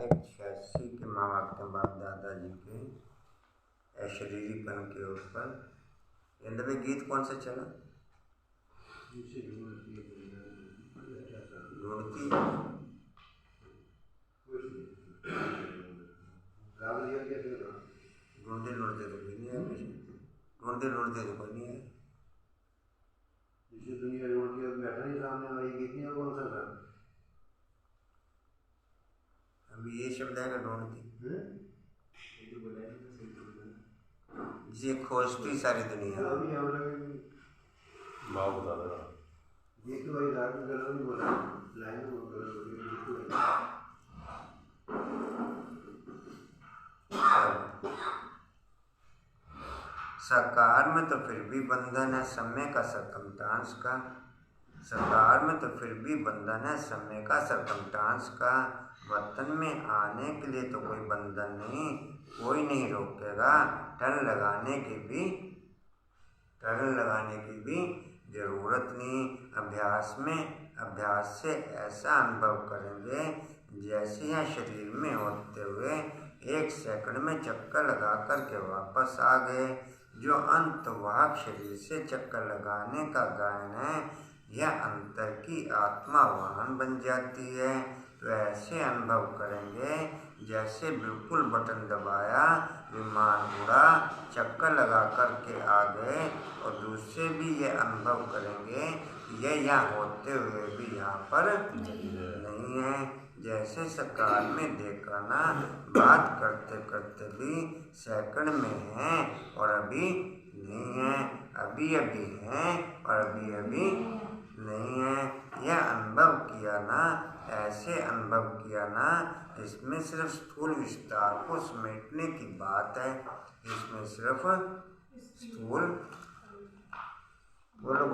86 के माँ बाप के बाप दादाजी के अशरीरीपन के ऊपर इंद्र में गीत कौन सा चला? ढूंढती ढूंढते तो कोई नहीं है, ढूंढते तो कोई नहीं है। जिसे दुनिया ढूंढती है बैठा नहीं सामने, और ये गीत नहीं है कौन सा था? अभी ये शब्द है ढूंढती, जिसे खोजती सारी दुनिया। भाव बता देगा ये तो वही राग में गलत नहीं बोला, लाइन में गलत हो गई। साकार में तो फिर भी बंधन है समय का सरकमस्टांस का, साकार में तो फिर भी बंधन है समय का सरकमस्टांस का। वतन में आने के लिए तो कोई बंधन नहीं, कोई नहीं रोकेगा। टर्न लगाने की भी जरूरत नहीं। अभ्यास से ऐसा अनुभव करेंगे जैसे यहाँ शरीर में होते हुए 1 सेकंड में चक्कर लगा कर के वापस आ गए। जो अंतवाहक शरीर से चक्कर लगाने का गायन है, यह अंतर की आत्मा वाहन बन जाती है। तो ऐसे अनुभव करेंगे जैसे बिल्कुल बटन दबाया, विमान उड़ा, चक्कर लगा कर के आ गए। और दूसरे भी ये अनुभव करेंगे ये यहाँ होते हुए भी यहाँ पर नहीं है। जैसे सकाल में देखा ना, बात करते करते भी सेकंड में है और अभी नहीं है, अभी अभी है और अभी अभी नहीं है। यह अनुभव किया ना, ऐसे अनुभव किया ना, इसमें सिर्फ स्थूल विस्तार को समेटने की बात है। इसमें सिर्फ स्थूल बोलो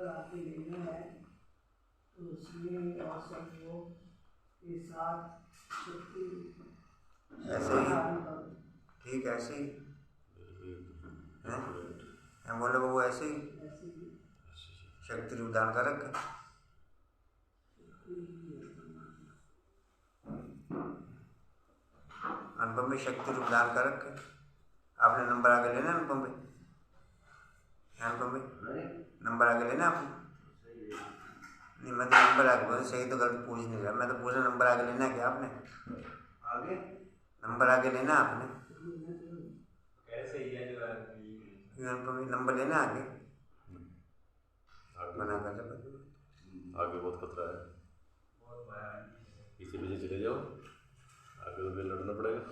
आपके लेना है तो उसमें और संयोग के साथ ऐसे ही ठीक ऐसे ही है, बोलो वो ऐसे ही शक्ति रूप दान कर रखे। अनुपम में शक्ति रूप दान कर रखे। आपने नंबर आगे लेना अनुपम में, नंबर आगे लेना आपने। नहीं मैं तो नंबर आगे बोल, सही तो गलत पूछ नहीं रहा, मैं तो पूछ रहा नंबर आगे लेना क्या आपने? आगे नंबर आगे लेना आपने, कैसे ही है जो अनुपम नंबर लेना आगे बना कर आगे बहुत खतरा है, इसी वजह चले जाओ, आगे तो फिर लड़ना पड़ेगा।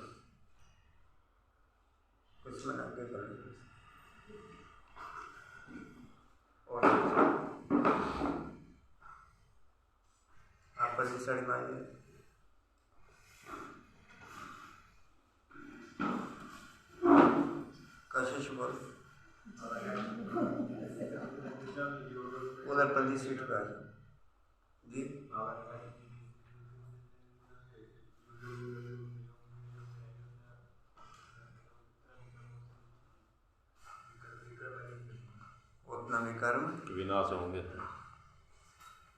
कुछ मन आगे कर और आप पर साड़ी मारिए। कशिश बोल उधर पल्ली सीट पर जी। उतना भी कर्म विनाश होंगे।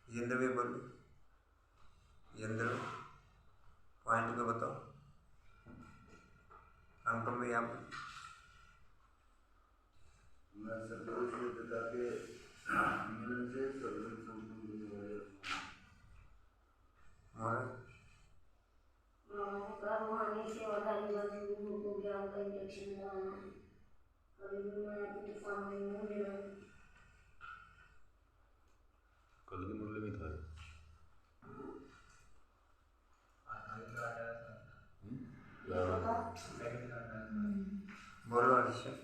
जिंद भी बोलो, जिंद पॉइंट को बताओ। अनुपम भी आप मैं सदोष पिता के मिलन से सदोष संपूर्ण हो गया। रूहानी सेवादारी मजदूरों को ज्ञान का इंजेक्शन लगाना, कभी भी मैं तूफान में मुँह लेना। कल के मूल्य में था बोलो अर्षद।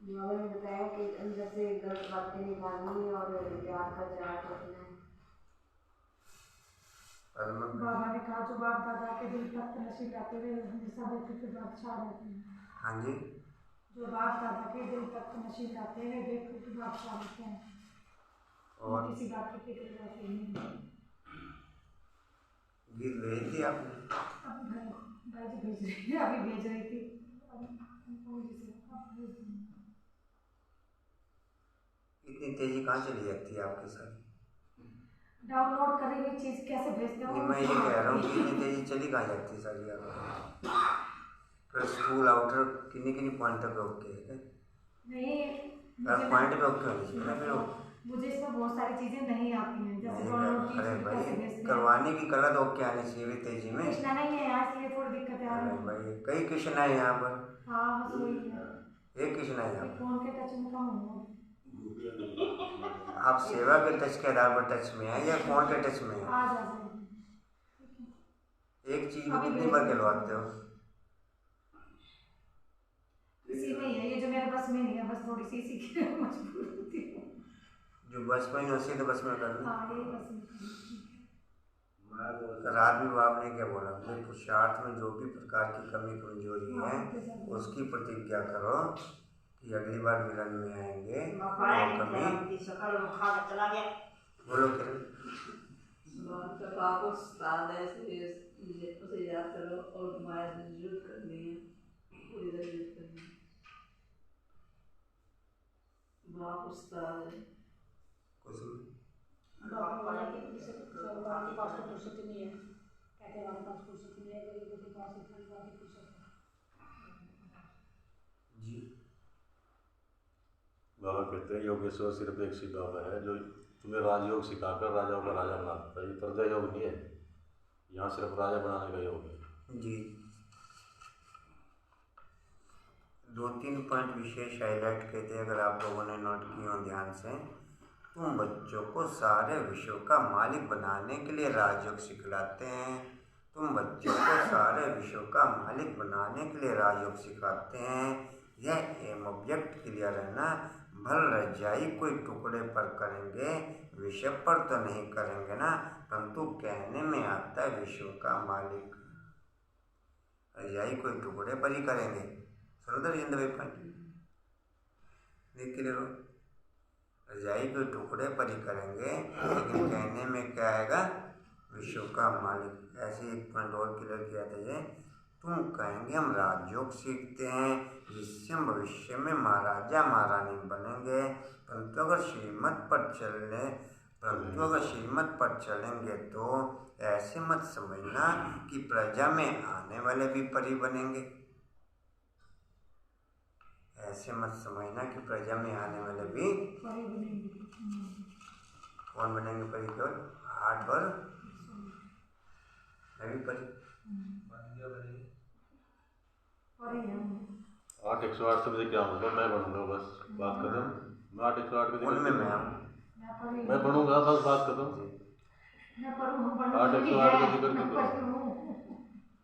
बाबा ने बताया कि अंदर से गलत बातें निकालनी और प्यार का जवाब रखना है। बाबा ने कहा जो बाप दादा के दिल तक नशे लाते हुए हमेशा व्यक्ति के बादशाह रहते हैं। हाँ जी, जो बाप दादा के दिल तक नशे लाते हैं व्यक्ति के बादशाह रहते हैं और किसी बात की फिक्र रहती नहीं। गीत भेज दी आपने? भाई जी भेज रही है, अभी भेज रही थी। इतनी तेजी कहाँ चली जाती है आपके साथ? डाउनलोड करी हुई चीज कैसे भेजते हो? नहीं, मैं ये कह रहा हूँ कि इतनी तेजी चली कहाँ जाती है सारी आपकी? फिर स्कूल आउटर किन्नी पॉइंट तक ओके है? नहीं, पॉइंट पे ओके होनी चाहिए ना फिर वो। मुझे इसमें बहुत सारी चीजें नहीं आती हैं, जैसे नहीं डाउनलोड की अरे चीज भाई, कैसे भेजते हैं। करवाने की कला तो ओके आनी चाहिए भी तेजी में। कृष्णा नहीं है यहाँ, इसलिए थोड़ी दिक्कत है। अरे भाई, कई कृष्णा है यहाँ पर। हाँ बस वही है, एक कृष्णा है यहाँ पर। फोन के टच में कम हूँ। आप सेवा के टच के आधार पर टच में है या फोन के टच में है? आ जाए एक चीज को कितनी बार खिलवाते हो? इसी में ही है, ये जो मेरे बस में नहीं है, बस थोड़ी सी इसी की मजबूर होती है। जो बस में नहीं उसी तो बस में करना। हाँ यही बस में। रात भी आपने क्या बोला, अपने पुरुषार्थ में जो भी प्रकार की कमी कमजोरी है उसकी प्रतिज्ञा करो कि अगली बार मिलन में आएंगे और कभी। बोलो किरण। उसे याद करो और माया जुट करनी है, पूरी तरह करनी है। बाप उस्ताद है। कुछ हमारे पास तो फुर्सत ही नहीं है, कहते हैं हमारे पास फुर्सत नहीं है, गरीबों के पास इतनी बात की फुर्सत है। जी बाबा कहते हैं योगेश्वर सिर्फ एक सिद्धांत है जो तुम्हें राजयोग सिखाकर राजाओं का राजा बनाता है। ये प्रजा योग नहीं है, यहाँ सिर्फ राजा बनाने का योग है। जी, 2-3 पॉइंट विशेष हाईलाइट कहते हैं, अगर आप लोगों ने नोट किए हो ध्यान से। तुम बच्चों को सारे विषयों का मालिक बनाने के लिए राजयोग सिखलाते हैं। तुम बच्चों को सारे विषयों का मालिक बनाने के लिए राजयोग सिखाते हैं। यह एम ऑब्जेक्ट क्लियर है ना? भल रजाई कोई टुकड़े पर करेंगे, विषय पर तो नहीं करेंगे ना, परंतु कहने में आता है विषयों का मालिक। रजाई कोई टुकड़े पर ही करेंगे। सुंदर जिंद भाई पॉइंट देख क्लियर हो? रजाई के टुकड़े पर ही करेंगे, लेकिन कहने में क्या आएगा? विश्व का मालिक। ऐसे एक पॉइंट और क्लियर किया था ये। तुम कहेंगे हम राजयोग सीखते हैं जिससे हम भविष्य में महाराजा महारानी बनेंगे, परंतु अगर श्रीमत पर चलेंगे तो ऐसे मत समझना कि प्रजा में आने वाले भी परी बनेंगे। ऐसे मत समझना कि प्रजा में आने वाले भी कौन बनेंगे परी? केवल 8 और नवी परी। 8 108 से मुझे क्या मतलब? मैं बनूंगा, बस बात खत्म। मैं 8 108 के उनमें मैं बनूंगा, बस बात खत्म। 8 108 का जिक्र क्यों?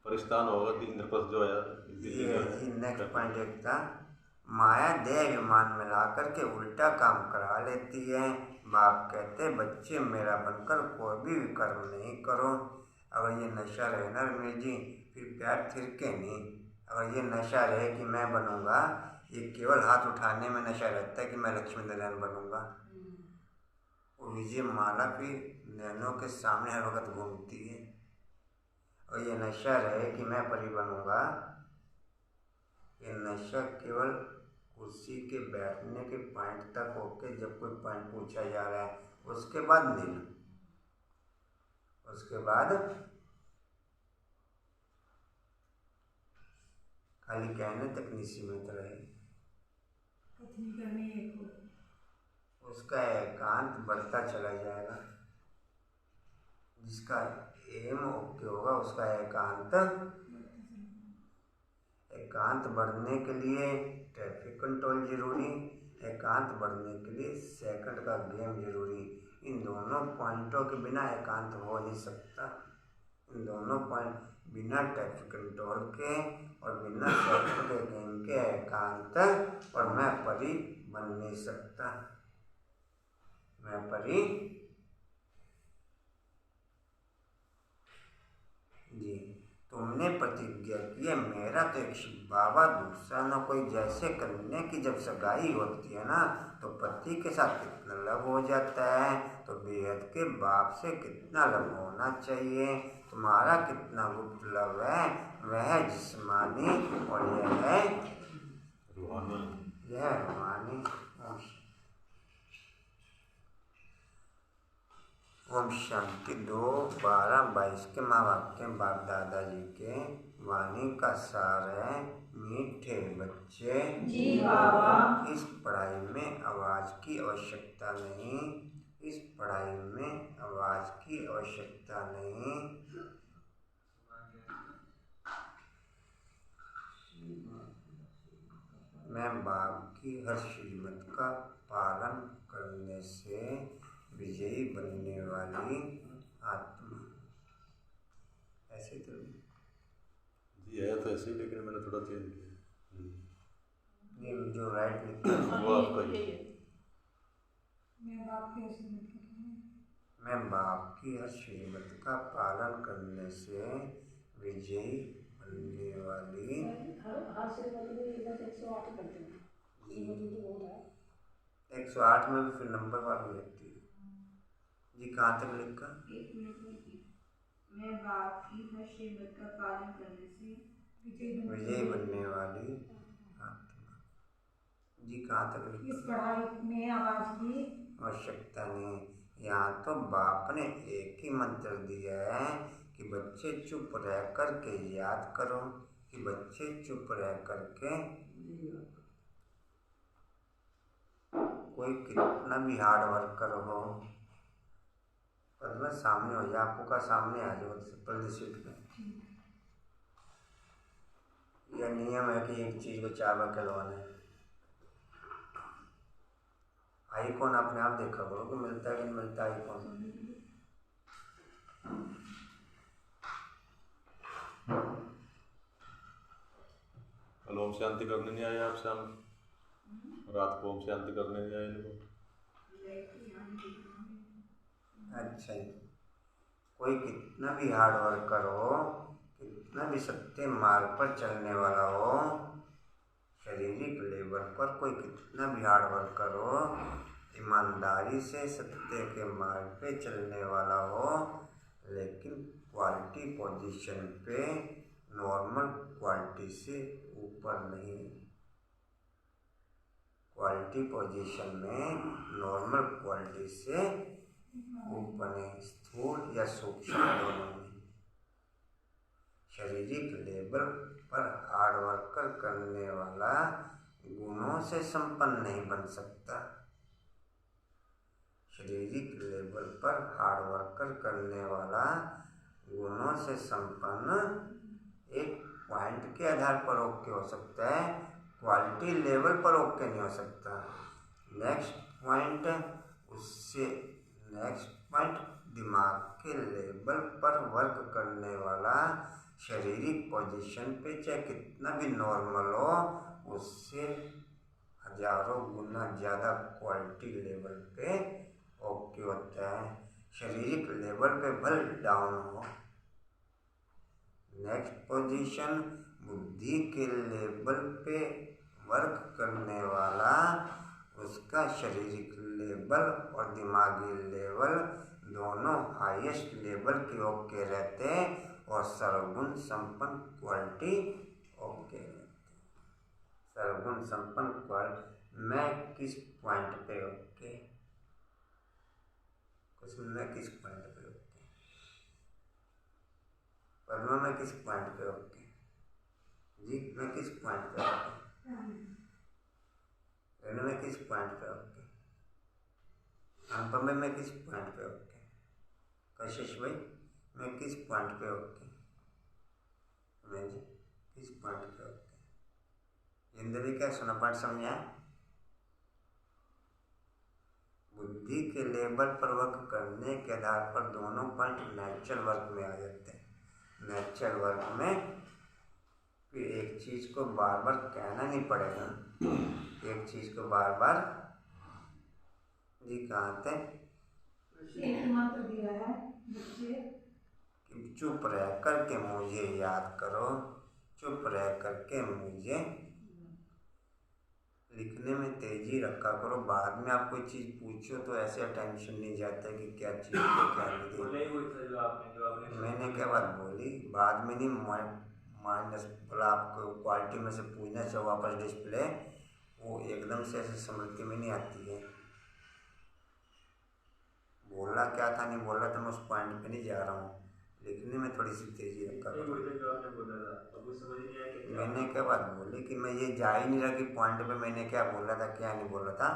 परिस्तान होगा इंद्रप्रस्थ जो है। नेक्स्ट पॉइंट एक था, माया देह अभिमान में ला करके उल्टा काम करा लेती है। बाप कहते बच्चे मेरा बनकर कोई भी कर्म नहीं करो। अगर ये नशा रहे ना रमेश जी, फिर प्यार थिरके नहीं। अगर ये नशा रहे कि मैं बनूंगा, ये केवल हाथ उठाने में नशा रहता है कि मैं लक्ष्मी नारायण बनूंगा। और विजय माला फिर नैनों के सामने हर वक्त घूमती है। और ये नशा रहे कि मैं परी बनूंगा, ये नशा केवल कुर्सी के बैठने के पॉइंट तक होके, जब कोई पॉइंट पूछा जा रहा है उसके बाद नहीं, उसके बाद खाली कहने तक नहीं सीमित रहे। उसका एकांत बढ़ता चला जाएगा। जिसका एम ओके होगा उसका एकांत बढ़ने के लिए ट्रैफिक कंट्रोल जरूरी, एकांत बढ़ने के लिए सेकंड का गेम जरूरी। इन दोनों पॉइंटों के बिना एकांत हो नहीं सकता। इन दोनों पॉइंट बिना ट्रैफिक कंट्रोल के और बिना सेकंड के गेम के एकांत और मैं परी बन नहीं सकता। मैं परी जी। तुमने प्रतिज्ञा की है, मेरा तो एक बाबा दूसरा न कोई। जैसे कन्या की जब सगाई होती है ना, तो पति के साथ कितना लव हो जाता है, तो बेहद के बाप से कितना लव होना चाहिए। तुम्हारा कितना गुप्त लव है, वह जिस्मानी और यह है रूहानी। ओम शांति 2/12/22 के माँ बाप के बाप दादाजी के वाणी का सार है। मीठे बच्चे जी बाबा, इस पढ़ाई में आवाज की आवश्यकता नहीं, इस पढ़ाई में आवाज की आवश्यकता नहीं। मैं बाप की हर श्रीमत का पालन करने से विजयी बनने वाली आत्मा। ऐसे तो जी है तो ऐसे ही, लेकिन मैंने थोड़ा चेंज किया। ये जो राइट लिखा है वो आपका ही है। मैं बाप की श्रीमत का मैं बाप की हर श्रीमत का पालन करने से विजयी बनने वाली। हर श्रीमत में इधर 108 करते हैं। श्रीमत तो बहुत है। 108 में भी फिर नंबर वाली रहती है जी। कहाँ तक लिखा? एक मिनट में। मैं बाप की हर श्रीमत का पालन करने से विजयी बनने वाली आत्मा जी। कहाँ तक लिखा? इस पढ़ाई में आवाज की आवश्यकता नहीं। यहाँ तो बाप ने एक ही मंत्र दिया है कि बच्चे चुप रह कर के याद करो, कि बच्चे चुप रह कर के। कोई कितना भी हार्ड वर्कर हो, पर सामने हो जाए, आपको का सामने आ जाओ प्रति सीट पे। यह नियम है कि एक चीज को 4 बार करवाना है। आईकॉन अपने आप देखा करो कि मिलता है कि नहीं मिलता आईकॉन। कल ओम शांति करने नहीं आए आप शाम रात को? ओम शांति करने नहीं आए इनको? अच्छा जी। कोई कितना भी हार्ड वर्कर हो, कितना भी सत्य मार्ग पर चलने वाला हो, शारीरिक लेवल पर कोई कितना भी हार्ड वर्कर हो, ईमानदारी से सत्य के मार्ग पे चलने वाला हो, लेकिन क्वालिटी पोजीशन पे नॉर्मल क्वालिटी से ऊपर नहीं। क्वालिटी पोजीशन में नॉर्मल क्वालिटी से ऊपर नहीं, स्थूल या सूक्ष्म दोनों में। शारीरिक लेवल पर हार्ड वर्कर करने वाला गुणों से संपन्न नहीं बन सकता। शारीरिक लेवल पर हार्ड वर्कर करने वाला गुणों से संपन्न एक पॉइंट के आधार पर ओके हो सकता है, क्वालिटी लेवल पर ओके नहीं हो सकता। नेक्स्ट पॉइंट, उससे नेक्स्ट पॉइंट, दिमाग के लेवल पर वर्क करने वाला शारीरिक पोजीशन पे चाहे कितना भी नॉर्मल हो, उससे हजारों गुना ज़्यादा क्वालिटी लेवल पे ओके होता है। शारीरिक लेवल पे भले डाउन हो। नेक्स्ट पोजीशन, बुद्धि के लेवल पे वर्क करने वाला, उसका शारीरिक लेवल और दिमागी लेवल दोनों हाईएस्ट लेवल के ओके रहते हैं और सर्वगुण संपन्न क्वालिटी ओके रहते हैं। सर्वगुण संपन्न क्वालिटी। मैं किस पॉइंट पे ओके? कुछ मैं किस पॉइंट पे ओके? परमा मैं किस पॉइंट पे ओके? जी मैं किस पॉइंट पे ओके? रेणु में किस पॉइंट पे ओके? अनुपम में किस पॉइंट पे ओके? कशिश भाई मैं किस पॉइंट पे ओके? मैं जी किस पॉइंट पे ओके? इंद्री क्या सुना पॉइंट समझा? बुद्धि के लेवल पर वर्क करने के आधार पर दोनों पॉइंट नेचुरल वर्क में आ जाते हैं। नेचुरल वर्क में फिर एक चीज को बार बार कहना नहीं पड़ेगा, एक चीज को बार बार जी कहाँ थे? एक मंत्र दिया है बच्चे, कि चुप रह कर के मुझे याद करो, चुप रह कर के मुझे। लिखने में तेजी रखा करो, बाद में आप कोई चीज़ पूछो तो ऐसे टेंशन नहीं जाता कि क्या चीज़ को क्या लिखी। मैंने क्या बात बोली, बाद में नहीं माइनस बोला। आपको क्वालिटी में से पूछना चाहिए वापस डिस्प्ले, वो एकदम से ऐसे स्मृति में नहीं आती है। बोलना बोला क्या था नहीं बोल रहा था, मैं उस पॉइंट पे नहीं जा रहा हूँ। लिखने में थोड़ी सी तेजी रखा नहीं वही तो जो आपने बोला था, अब वो समझ नहीं आया कि मैंने क्या बात बोली कि मैं ये जा ही नहीं रहा कि पॉइंट पे मैंने क्या बोला था क्या नहीं बोला था।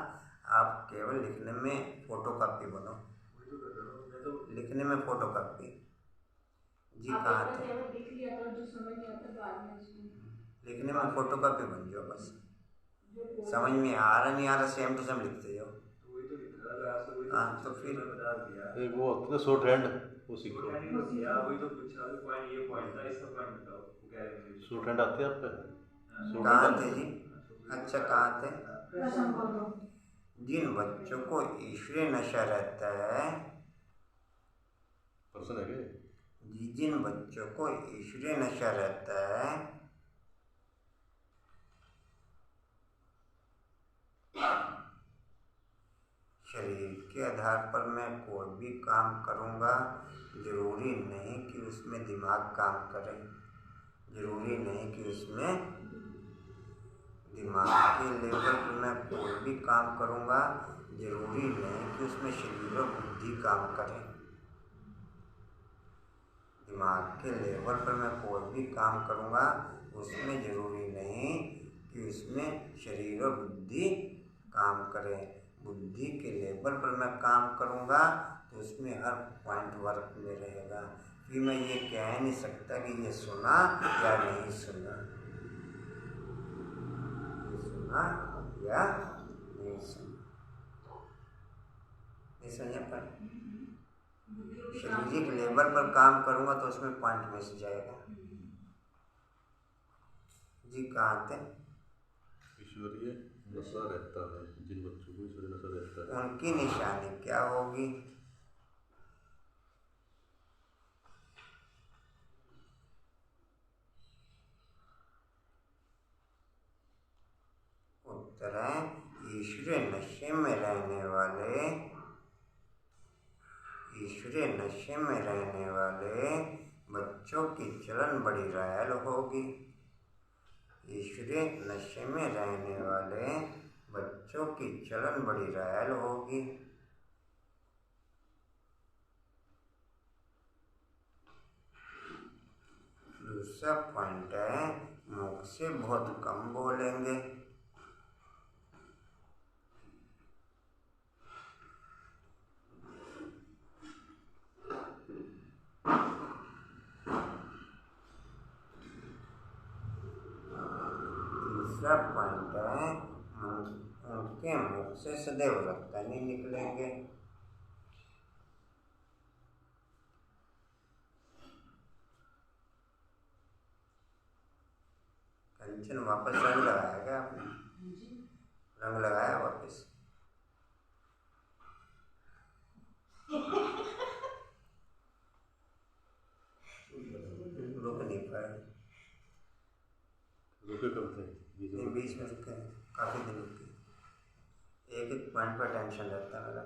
आप केवल लिखने में फोटो कॉपी बनो, वही तो कर रहा हूँ मैं तो। लिखने में फोटो कॉपी। जी आप कहाँ एक थे? बार देख लिया था, जो समझ नहीं आता बाद में उसमें लिखने में फोटो कॉपी बन जाओ बस, जो समझ में आ रहा नहीं आ रहा सेम टू सेम लिखते जाओ। तो वही तो लिखा था आज तो, वही हाँ तो फिर मैं बता दिया। एक वो होता है शॉर्ट हैंड, वो सीखो। तो नहीं तो किया, वही तो पूछा कि पॉइंट ये पॉइंट था, इसका पॉइंट बताओ, वो कह रहे थे शॉर्ट हैंड आते हैं आप पे? शॉर्ट कहाँ हैंड थे आते जी? हैं? अच्छा कहाँ थे? प्रश्न बोलो। जिन बच्चों को ईश्वरीय नशा रहता है, पर्सन है क्या? जिन बच्चों को ईश्वरीय नशा रहता है शरीर के आधार पर मैं कोई भी काम करूँगा, जरूरी नहीं कि उसमें दिमाग काम करे, जरूरी नहीं कि उसमें दिमाग के लेवल पर मैं कोई भी काम करूँगा, जरूरी नहीं कि उसमें शरीर और बुद्धि काम करे। दिमाग के लेवल पर मैं कोई भी काम करूँगा, उसमें जरूरी नहीं कि उसमें शरीर और बुद्धि काम करे। बुद्धि के लेवल पर मैं काम करूँगा तो उसमें हर पॉइंट वर्क में रहेगा। फिर मैं ये कह नहीं सकता कि ये सुना या नहीं सुना, ये सुना या नहीं सुना, नहीं समझ पाए। शारीरिक लेवल पर काम करूँगा तो उसमें पॉइंट में से जाएगा। जी कहाँ थे? ईश्वरीय नशा रहता है, जिन बच्चों को ईश्वरीय नशा रहता है उनकी निशानी क्या होगी? उत्तर है ईश्वरीय नशे में रहने वाले, ईश्वरीय नशे में रहने वाले बच्चों की चलन बड़ी रायल होगी। ईश्वरीय नशे में रहने वाले बच्चों की चलन बड़ी रायल होगी। दूसरा पॉइंट है मुख से बहुत कम बोलेंगे। तीसरा पॉइंट है उनके मुख से सदैव रक्त नहीं निकलेंगे। कंचन वापस रंग लगाया क्या आपने? रंग लगाया वापस? रुक नहीं पाए, रुके कब थे? नहीं बीच में रुके, काफ़ी दिन रुके। एक एक पॉइंट पर टेंशन रहता है मेरा,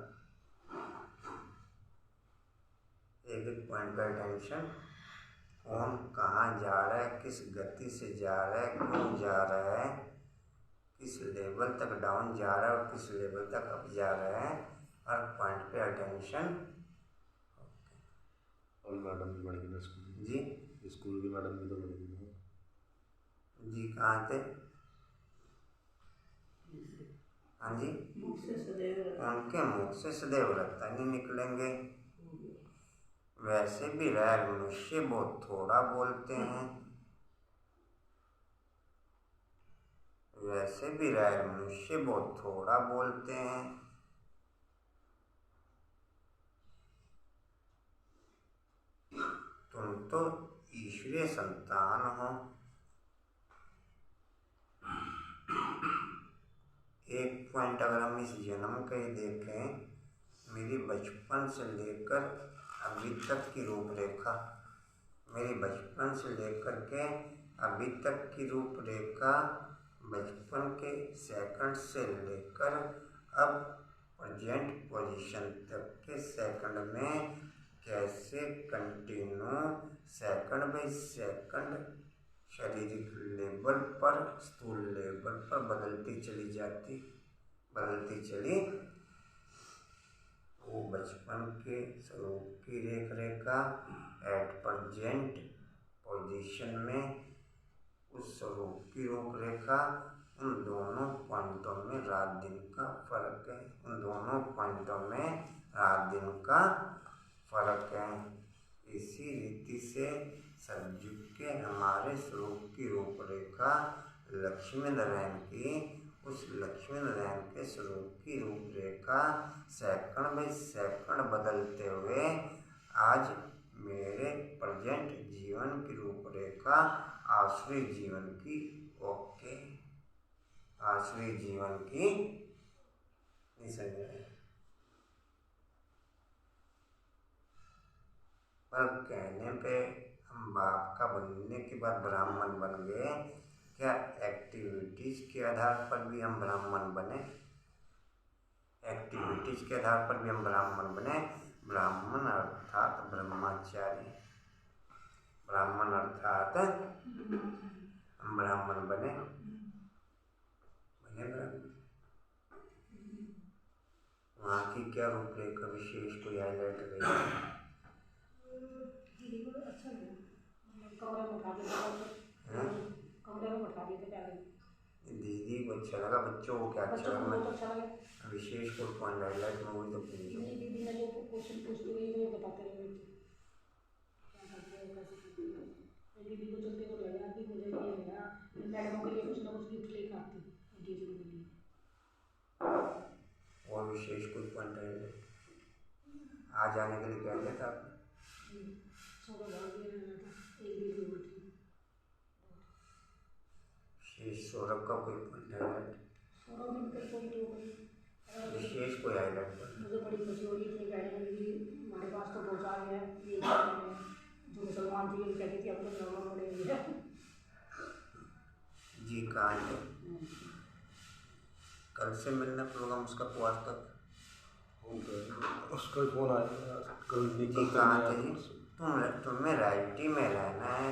एक एक पॉइंट पर टेंशन। कौन कहाँ जा रहा है, किस गति से जा रहा है, क्यों जा रहा है, किस लेवल तक डाउन जा रहा है और किस लेवल तक अप जा रहा है, हर पॉइंट पे अटेंशन। और मैडम भी बढ़ गई ना स्कूल में? जी स्कूल की मैडम भी तो बढ़ गई ना। जी कहाँ थे? हाँ जी, मुख से सदैव उनके मुख से सदैव रक्त नहीं निकलेंगे। वैसे भी रैर मनुष्य बहुत थोड़ा बोलते हैं, वैसे भी रैर मनुष्य बहुत थोड़ा बोलते हैं। तुम तो ईश्वरीय संतान हो। एक पॉइंट अगर हम इस जन्म का ही देखें, मेरी बचपन से लेकर अभी तक की रूपरेखा, मेरी बचपन से लेकर के अभी तक की रूपरेखा, बचपन के सेकंड से लेकर अब प्रेजेंट पोजीशन तक के सेकंड में कैसे कंटिन्यू सेकंड बाई सेकंड शारीरिक लेवल पर, स्थूल लेवल पर बदलती चली जाती, बदलती चली। वो बचपन के स्वरूप की रेख रेखा एट प्रेजेंट पोजीशन में उस स्वरूप की रूपरेखा, उन दोनों पॉइंटों में रात दिन का फर्क है। उन दोनों पॉइंटों में रात दिन का फर्क है। इसी रीति से सतयुग के हमारे स्वरूप की रूपरेखा लक्ष्मी नारायण की, उस लक्ष्मी नारायण के स्वरूप की रूपरेखा सेकंड बाई सेकंड बदलते हुए आज मेरे प्रेजेंट जीवन की रूपरेखा आसुरी जीवन की ओके, आसुरी जीवन की नहीं समझ रहे पर कहने पे हम बाप का बनने के बाद ब्राह्मण बन गए। क्या एक्टिविटीज के आधार पर भी हम ब्राह्मण बने? एक्टिविटीज के आधार पर भी हम ब्राह्मण बने। ब्राह्मण अर्थात ब्रह्मचारी, ब्राह्मण अर्थात हम ब्राह्मण बने ब्राह्मण। वहाँ की क्या रूपरेखा विशेष कोई हाईलाइट रही है? अच्छा नहीं, कमरे में उठा दिया, कमरे में उठा दिए थे पहले। दीदी को अच्छा लगा, बच्चों को क्या अच्छा लगा? बहुत अच्छा लगा। विशेष कोई पॉइंट हाईलाइट में वही तो पूछो। नहीं दीदी ने जो क्वेश्चन पूछते हुए वो बताते रहे क्या करते हैं कैसे करते हैं। दीदी को चलते तो लगा कि मुझे ये लगा मैडमों के लिए कुछ ना कुछ गिफ्ट लेकर आती एंगेजमेंट के लिए। और विशेष कोई पॉइंट हाईलाइट आ जाने के लिए क्या किया था आपने? सौरभ का कोई पॉइंट हाईलाइट? विशेष कोई हाईलाइट? मुझे बड़ी खुशी हो रही थी हमारे पास तो पहुँचा गया है। जो मुसलमान थी उनकी कहती थी अब तो नॉर्मल पड़ेगी जी। कहाँ है? कल से मिलना प्रोग्राम उसका पुआर तक उसका फोन आया कल जी। कहाँ थे जी? तुम्हें राइटी में रहना है,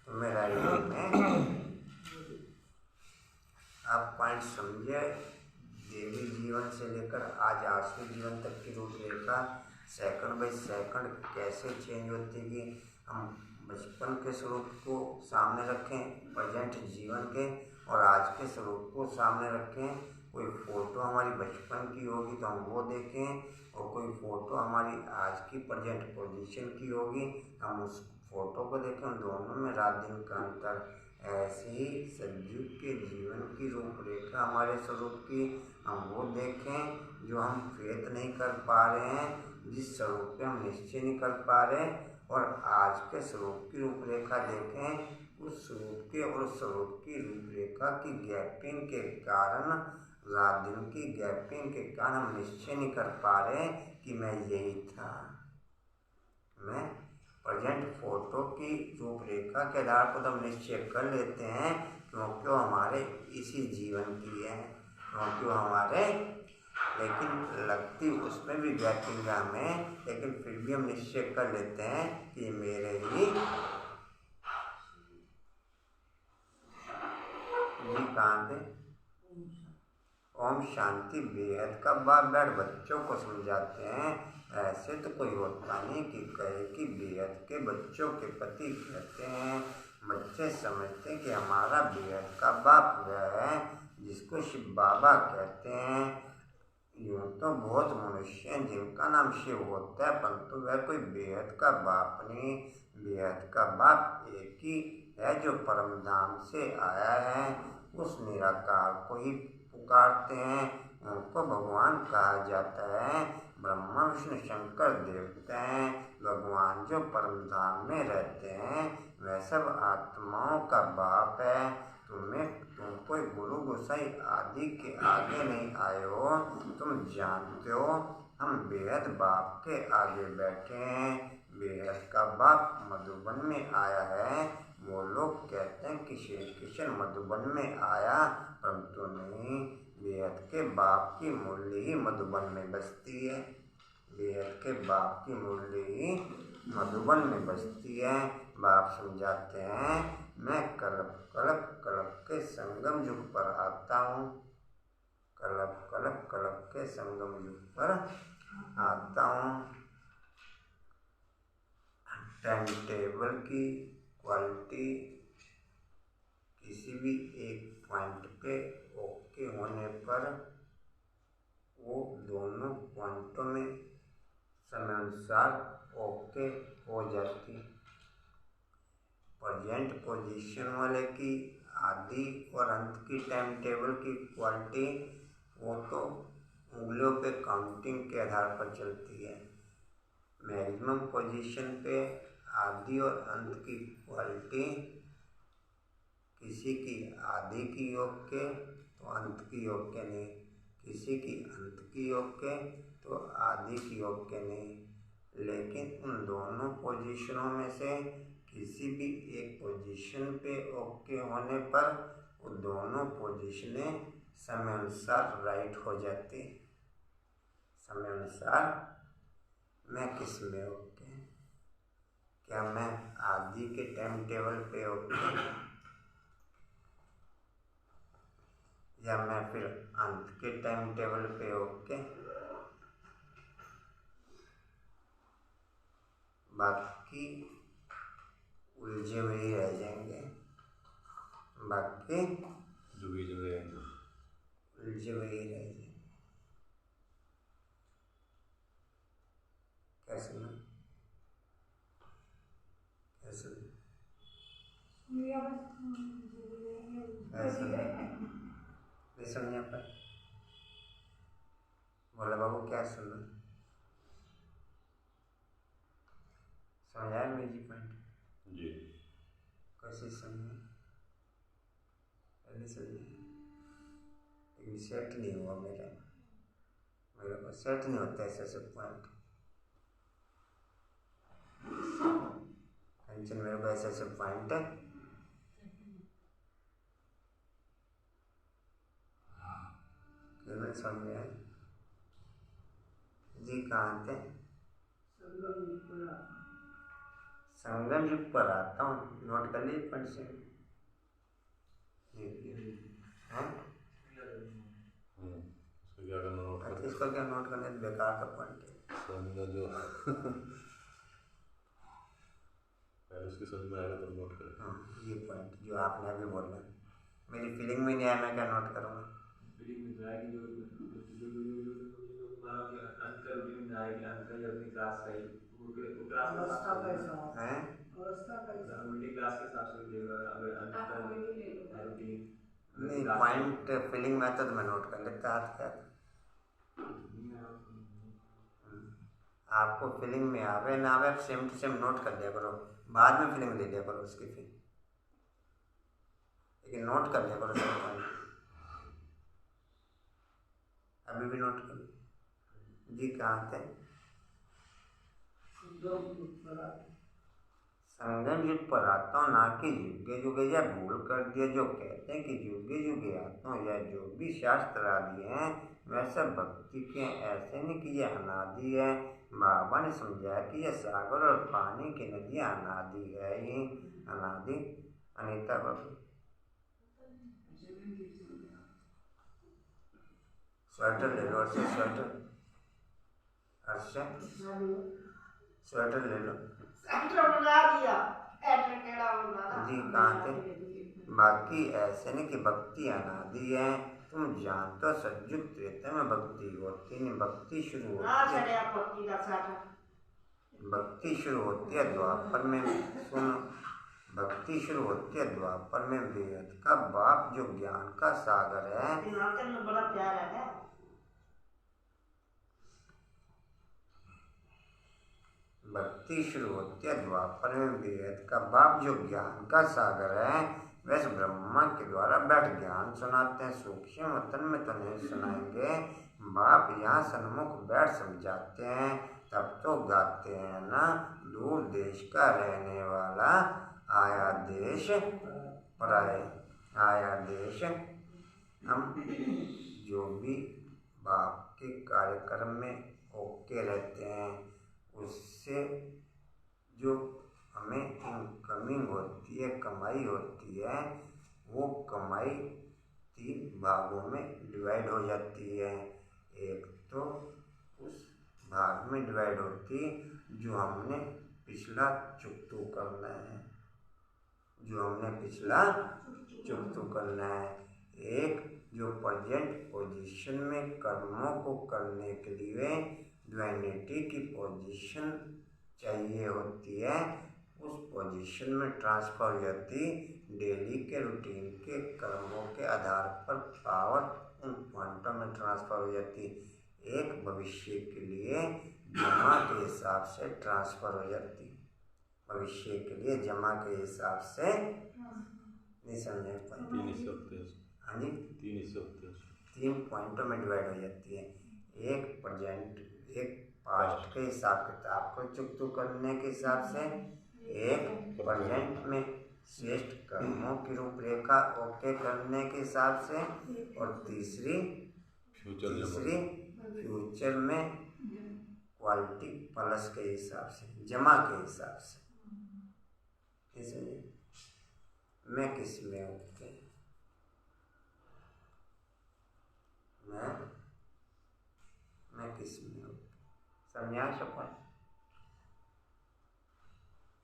तुम्हें राइटी में आप पॉइंट समझे। देवी जीवन से लेकर आज आसुरी जीवन तक की रूपरेखा सेकंड बाई सेकंड कैसे चेंज होती है। हम बचपन के स्वरूप को सामने रखें, प्रेजेंट जीवन के, और आज के स्वरूप को सामने रखें। कोई फ़ोटो हमारी बचपन की होगी तो हम वो देखें, और कोई फ़ोटो हमारी आज की प्रेजेंट पोजीशन की होगी हम उस फोटो को देखें। उन दोनों में रात दिन का अंतर। ऐसे ही सतयुग के जीवन की रूपरेखा हमारे स्वरूप की हम वो देखें जो हम फेत नहीं कर पा रहे हैं, जिस स्वरूप पे हम निश्चय नहीं कर पा रहे, और आज के स्वरूप की रूपरेखा देखें। उस स्वरूप के और उस स्वरूप की रूपरेखा की गैपिंग के कारण, रात दिन की गैपिंग के कारण हम निश्चय नहीं कर पा रहे कि मैं यही था। मैं प्रेजेंट फोटो की रूपरेखा के आधार पर हम निश्चय कर लेते हैं क्योंकि वो हमारे इसी जीवन की है, क्योंकि वो हमारे, लेकिन लगती उसमें भी गैपिंग है हमें, लेकिन फिर भी हम निश्चय कर लेते हैं कि मेरे ही जी। कहाँ थे? ओम शांति बेहद का बाप बैठ बच्चों को समझाते हैं। ऐसे तो कोई होता नहीं कि कहे कि बेहद के बच्चों के पति कहते हैं। बच्चे समझते हैं कि हमारा बेहद का बाप वह है जिसको शिव बाबा कहते हैं। यूँ तो बहुत मनुष्य हैं जिनका नाम शिव होता है, परंतु वह कोई बेहद का बाप नहीं। बेहद का बाप एक ही है जो परम धाम से आया है, उस निराकार को ही पुकारते हैं, उनको भगवान कहा जाता है। ब्रह्मा विष्णु शंकर देवता हैं, भगवान जो परम धाम में रहते हैं वह सब आत्माओं का बाप है। तुम कोई गुरु गोसाई आदि के आगे नहीं आए हो, तुम जानते हो हम बेहद बाप के आगे बैठे हैं। बेहद का बाप मधुबन में आया है। वो लोग कहते हैं कि श्री कृष्ण मधुबन में आया, परंतु नहीं, बेहद के बाप की मुरली ही मधुबन में बसती है। बेहद के बाप की मुरली ही मधुबन में बसती है। बाप समझाते हैं मैं कल्प कल्प कल्प के संगम युग पर आता हूँ। कल्प कल्प कल्प के संगम युग पर आता हूँ। टाइम टेबल की क्वालिटी किसी भी एक पॉइंट पे ओके होने पर वो दोनों पॉइंटों में समयानुसार ओके हो जाती। प्रेजेंट पोजीशन वाले की आदि और अंत की टाइम टेबल की क्वालिटी वो तो उंगलियों पे काउंटिंग के आधार पर चलती है। मैक्सिमम पोजीशन पे आदि और अंत की क्वालिटी किसी की आदि की ओके तो अंत की ओके नहीं, किसी की अंत की ओके तो आदि की ओके नहीं। लेकिन उन दोनों पोजीशनों में से किसी भी एक पोजीशन पे ओके होने पर वो दोनों पोजीशनें समयानुसार राइट हो जाती। समयानुसार मैं किस में ओके? क्या मैं आदि के टाइम टेबल पे ओके या मैं फिर अंत के टाइम टेबल पे ओके? बाकी उलझे हुए ही रह जाएंगे, बाकी जुगी जुगे उलझे हुए ही रह जाएंगे। कैसे ना कैसे ऐसा नहीं समझा पाए। बोला बाबू क्या सुना? समझाया मेरी पॉइंट? जी। कैसे समझे? पहले समझे लेकिन सेट नहीं हुआ मेरे को सेट नहीं होता ऐसे सब पॉइंट। टेंशन मेरे को ऐसे पॉइंट है समझ आए जी। कहाँ थे? संगम युग पर आता हूँ। नोट कर लीजिए पॉइंट से। इसको क्या करना नोट कर? इसको क्या नोट करने? बेकार का पॉइंट है। समझा जो पहले उसकी समझ में आएगा तो नोट करें। हाँ, ये पॉइंट जो आपने अभी बोला मेरी फीलिंग में नहीं आया, मैं क्या नोट करूँगा? फीलिंग में जाएगी जो मानो कि अंत का रूटीन में आएगी, अंत का अपनी क्लास का ही वो क्लास का अवस्था हिसाब कैसा से हैं? अवस्था कैसा उल्टी क्लास के हिसाब से देगा। अगर अंत आप का कोई भी ले लो। रूटीन नहीं, पॉइंट फीलिंग में आता तो मैं नोट कर लेता। हाथ क्या आपको फीलिंग में आवे ना आवे, सेम टू सेम नोट कर लिया करो, बाद में फीलिंग ले लिया करो उसकी फिर, लेकिन नोट कर लिया करो सब पॉइंट। अभी भी नोट कर जी। कहाँ थे? संगम युग पर आता हूँ ना कि युगे युगे, या भूल कर दिया जो कहते हैं कि युगे युगे आता हूँ, या जो भी शास्त्र आदि हैं वैसे भक्ति के ऐसे नहीं कि ये अनादि है। बाबा ने समझाया कि ये सागर और पानी की नदियाँ अनादि है ही अनादि। अनीता बाबू स्वेटर ले लो, अर्षद स्वेटर ले लो जी। कहाँ थे? बाकी ऐसे नहीं कि भक्ति अनादि है। तुम जानते हो सतयुग त्रेता में भक्ति होती नहीं, भक्ति शुरू होती है द्वापर में। सुनो, भक्ति शुरू होती है द्वापर में। वेद का बाप जो ज्ञान का सागर है, बड़ा प्यार है। भक्ति शुरू होती है द्वापर में। वेद का बाप जो ज्ञान का सागर है, वैसे ब्रह्मा के द्वारा बैठ ज्ञान सुनाते हैं। सूक्ष्म वतन में तो नहीं सुनाएंगे, बाप यहाँ सन्मुख बैठ समझाते हैं, तब तो गाते हैं ना। दूर देश का रहने वाला आया देश पराए, आया देश। हम जो भी बाप के कार्यक्रम में ओके रहते हैं, उससे जो हमें इनकमिंग होती है, कमाई होती है, वो कमाई 3 भागों में डिवाइड हो जाती है। एक तो उस भाग में डिवाइड होती, जो हमने पिछला चुकतू करना है, जो हमने पिछला चुकतू करना है। एक जो प्रेजेंट पोजीशन में कर्मों को करने के लिए ड्वेनिटी की पोजीशन चाहिए होती है, उस पोजीशन में ट्रांसफर हो जाती। डेली के रूटीन के कर्मों के आधार पर पावर उन पॉइंटों में ट्रांसफर हो जाती। एक भविष्य के लिए जमा के हिसाब से ट्रांसफर हो जाती, भविष्य के लिए जमा के हिसाब से। नहीं समझे? तीन हिस्से होते हैं। हाँ जी, तीन हिस्से होते हैं। 3 पॉइंटों में डिवाइड हो जाती है। एक प्रेजेंट, एक पास्ट के हिसाब किताब को चुकतू करने के हिसाब से, एक प्रेजेंट में श्रेष्ठ कर्मों की रूपरेखा ओके करने के हिसाब से, और तीसरी फ्यूचर में क्वालिटी प्लस के हिसाब से, जमा के हिसाब से। इसलिए मैं किस में ओके, मैं किस में ओके समझा सको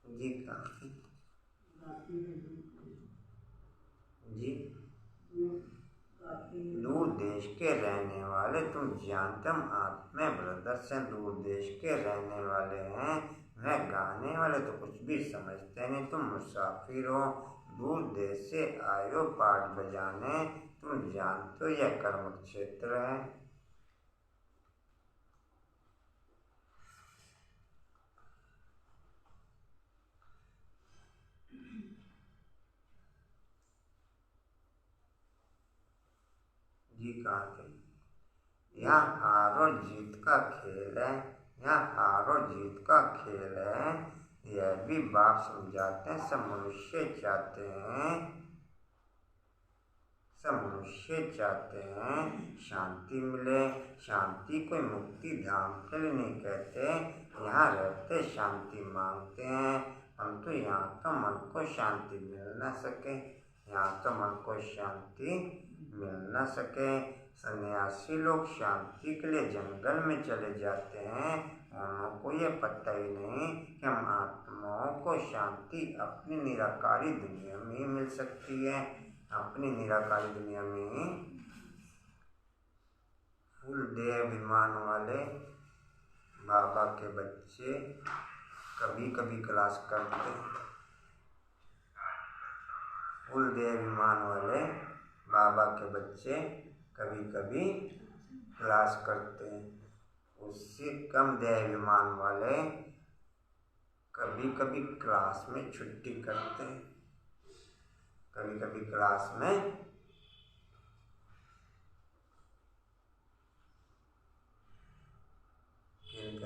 जी? काफी जी। दूर देश के रहने वाले, तुम जानते हम आत्मा ब्रदर से दूर देश के रहने वाले हैं, वह गाने वाले तो कुछ भी समझते नहीं। तुम मुसाफिर हो, दूर देश से आए हो पाठ बजाने, तुम जानते हो यह कर्म क्षेत्र है। जी कहा थे, यहाँ हार और जीत का खेल है, यहाँ हार और जीत का खेल है। यह भी बाप समझाते हैं। सब मनुष्य चाहते हैं शांति मिले। शांति कोई मुक्ति धाम के लिए नहीं कहते, यहाँ रहते शांति मांगते हैं। हम तो यहाँ तो मन को शांति मिल न सके, यहाँ तो मन को शांति मिल न सके। सन्यासी लोग शांति के लिए जंगल में चले जाते हैं, उनको ये पता ही नहीं कि हम आत्माओं को शांति अपनी निराकारी दुनिया में ही मिल सकती है। अपनी निराकारी दुनिया में ही फुल देह अभिमान वाले बाबा के बच्चे कभी कभी क्लास करते, फुल देह अभिमान वाले बाबा के बच्चे कभी कभी क्लास करते हैं। उससे कम देह अभिमान वाले कभी कभी क्लास में छुट्टी करते हैं, कभी कभी क्लास में कभी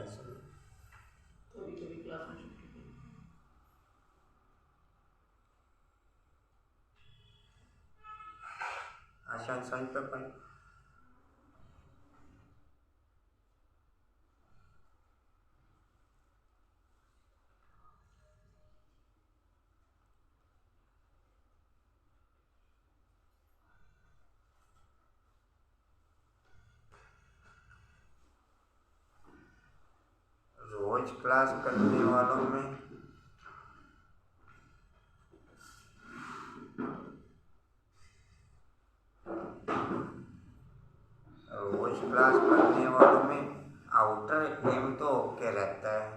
क्लास में छुट्टी। आसान समझ पे पाए। रोज क्लास करने वालों में आउटर एम तो ओके रहता है।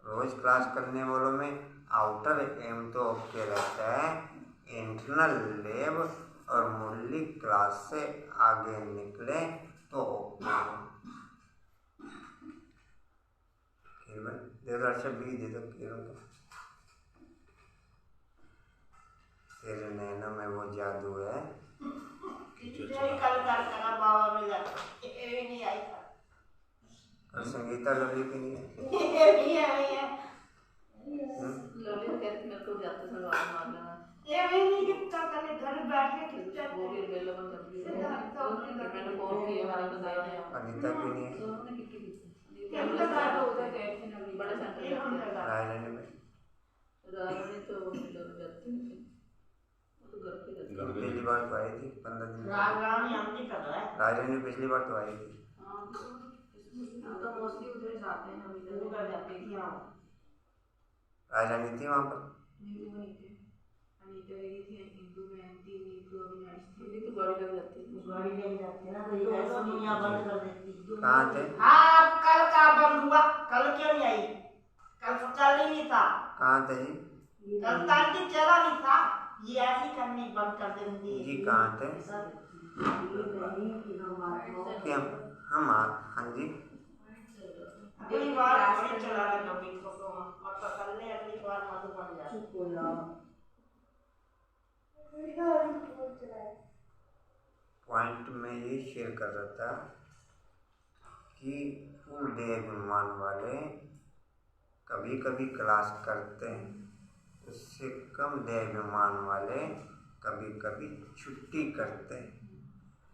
रोज क्लास करने वालों में आउटर एम तो ओके रहता है, इंटरनल लेब और मूल्य क्लास से आगे निकले तो ओके हो। अच्छा बी दे दो किरण को, तेरे नैनों में वो जादू है। और संगीता लवली की नहीं है। लवली कहती मेरे को जाते समय आवाज मार देना। घर बैठ के वो भी अवेलेबल कर दी मैंने कॉल किया, मैंने बताया नहीं। अनीता की नहीं है। बड़े सेंटर रायरानी में रायरानी तो जाती नहीं, वो तो घर पे पिछली बार तो आई थी 15 दिन। रायरानी रायरानी पिछली बार तो आई थी। तो मोस्टली उधर जाते हैं, अभी तक कर जाते हैं। राजनीति वहाँ पर नीतू वहीं थे, अनीता गई थी, इंदू बहन थी, नीतू अविनाश थी। ये तो गाड़ी लग जाती है, गाड़ी लेके जाते हैं ना, तो ये ऐसा नहीं यहाँ बंद कर देती। कहाँ थे? हाँ, कल का बंद हुआ, कल क्यों नहीं आई? कल तो चल ही नहीं था, कहाँ थे जी? कल तांती चला नहीं था, ये ऐसी करनी बंद कर देंगी। जी कहाँ थे? कि हम हाँ जी अगली बार थोड़ी चलाना कभी को तो और पकड़ ले, अगली बार मत बन जाए। पॉइंट में ये शेयर कर रहा था कि फुल डे अभिमान वाले कभी कभी क्लास करते हैं, उससे कम डे अभिमान वाले कभी कभी छुट्टी करते हैं।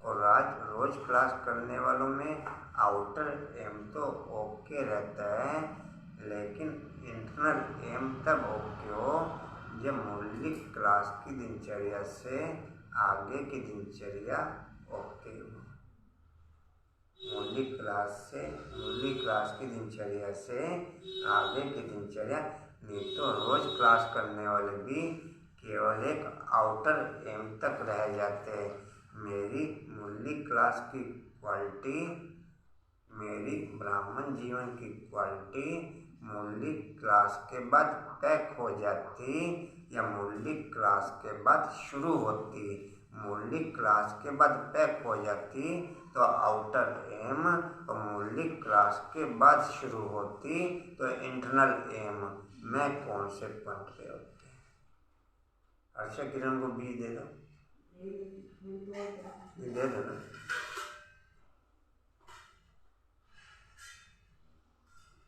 और आज रोज क्लास करने वालों में आउटर एम तो ओके रहता है, लेकिन इंटरनल एम तब ओके हो जब मौलिक क्लास की दिनचर्या से आगे की दिनचर्या ओके हो। मौलिक क्लास की दिनचर्या से आगे की दिनचर्या, नहीं तो रोज क्लास करने वाले भी केवल एक आउटर एम तक रह जाते हैं। मेरी मौलिक क्लास की क्वालिटी, मेरी ब्राह्मण जीवन की क्वालिटी मौलिक क्लास के बाद पैक हो जाती या मौलिक क्लास के बाद शुरू होती। मौलिक क्लास के बाद पैक हो जाती तो आउटर एम, और मौलिक क्लास के बाद शुरू होती तो इंटरनल एम में कौन से पॉइंट पे होते हैं? अच्छा किरण को बी दे दो, दे दो ना।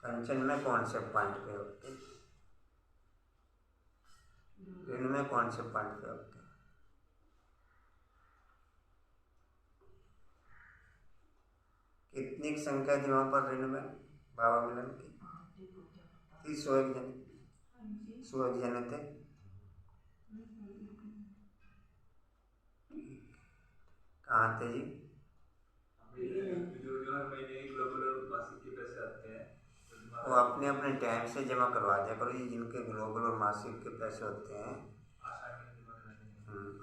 कंचन में कौन से पॉइंट पे होते हैं? इनमें कौन से पॉइंट पे होते हैं? कितनी संख्या थी वहाँ पर ऋण में बाबा मिलन की? 101 जन, 101 जन थे। कहाँ थे जी? वो अपने अपने टाइम से जमा करवा दिया करो जी, जिनके ग्लोबल और मासिक के पैसे होते हैं।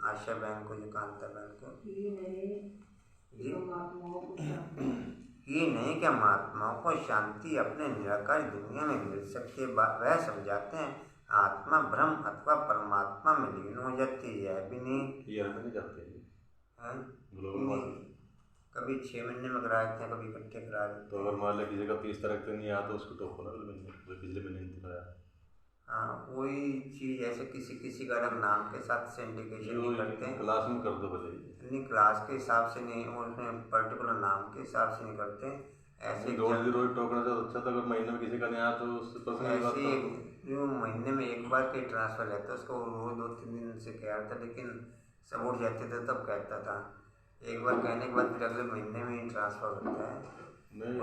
आशा बैंक को, जो कांता बैंक को जी, ये नहीं क्या महात्माओं को शांति अपने निराकार दुनिया में मिल सकती है। वह समझाते हैं आत्मा ब्रह्म अथवा परमात्मा में लीन हो जाती है, भी नहीं जाते हैं। कभी 6 महीने में करा देते हैं, कभी इकट्ठे करा देते हैं। तो अगर मान लिया किसी का 30 तारीख तक नहीं आया तो उसको तो होना पिछले महीने नहीं कराया। हाँ, वही चीज़ ऐसे किसी का अलग नाम के साथ सिंडिकेशन नहीं करते हैं। क्लास में कर दो भले, नहीं क्लास के हिसाब से नहीं, उसमें पर्टिकुलर नाम के हिसाब से नहीं करते हैं। ऐसे रोज टोकना से अच्छा था। अगर महीने में किसी का नहीं आया तो उससे ऐसे जो महीने में एक बार कहीं ट्रांसफ़र रहता है, उसको रोज 2-3 दिन से कह रहा था, लेकिन सब उठ जाते थे तब कहता था। एक बार कहने के बाद फिर अगले महीने में ही ट्रांसफ़र होता है। मैंने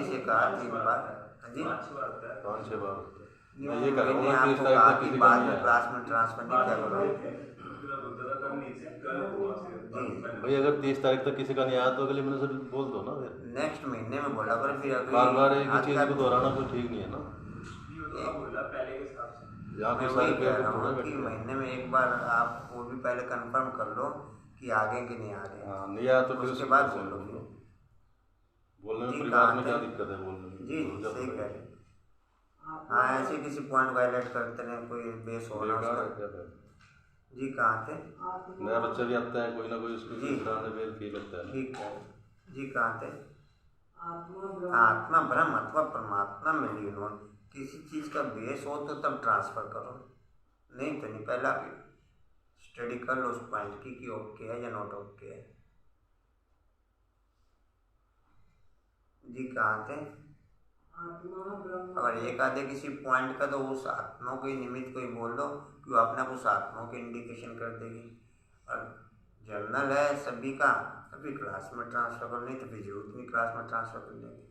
इसे कहा 3 बार जी, 5-6 बार होता है। मैंने आपको कहा कि बाद में क्लास में ट्रांसफ़र नहीं किया करो भाई। अगर 30 तारीख तक किसी का नहीं आया तो अगले महीने से बोल दो ना, फिर नेक्स्ट महीने में बोला करो। फिर बार एक ही चीज़ को दोहराना कोई ठीक नहीं है ना। मैं वही कह रहा हूँ कि महीने में एक बार आप वो भी पहले कंफर्म कर लो कि आगे कि नहीं आ रहे। हाँ, नहीं आया तो फिर उसके बाद बोलो। बोलने में परिवार में क्या दिक्कत है बोलने में? जी सही कह रहे। हाँ, ऐसे किसी पॉइंट को हाईलाइट करते रहे, कोई बेस होना उसका। जी कहाँ थे? नया बच्चा भी आता है, कोई ना कोई उसको फील लगता है। ठीक है जी, कहाँ थे? आत्मा ब्रह्म अथवा परमात्मा में लीन हो। किसी चीज़ का बेस हो तो तब ट्रांसफ़र करो, नहीं तो नहीं। पहला स्टडी कर लो उस पॉइंट की कि ओके है या नॉट ओके है। जी कहाँ थे? अगर एक आधे किसी पॉइंट का तो उस आत्मा को ही निमित्त को ही बोल दो कि वो अपना उस आत्मा की इंडिकेशन कर देगी। और जर्नल है सभी का, तभी क्लास में ट्रांसफ़र करो, नहीं तो फिर जरूरत नहीं क्लास में ट्रांसफ़र करने की।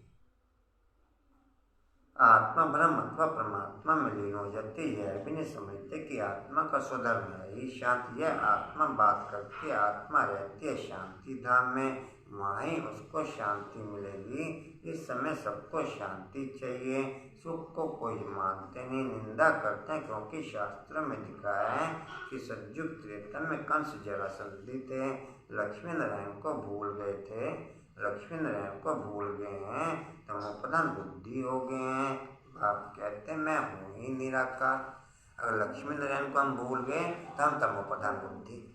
आत्मा ब्रह्म अथवा परमात्मा में लीन हो जाती है, भी नहीं समझते कि आत्मा का स्वधर्म है ही शांति है। आत्मा बात करती है, आत्मा रहती है शांति धाम में। वहीं उसको शांति मिलेगी। इस समय सबको शांति चाहिए। सुख को कोई मानते नहीं, निंदा करते हैं, क्योंकि शास्त्रों में दिखाया है कि सतयुग त्रेता में कंस जरासंधी थे, लक्ष्मी नारायण को भूल गए थे, लक्ष्मी नारायण को भूल गए हैं, तमोप्रधान बुद्धि हो गए हैं। आप कहते हैं मैं हूँ ही निराकार। अगर लक्ष्मी नारायण को हम भूल गए तो हम तमोप्रधान बुद्धि।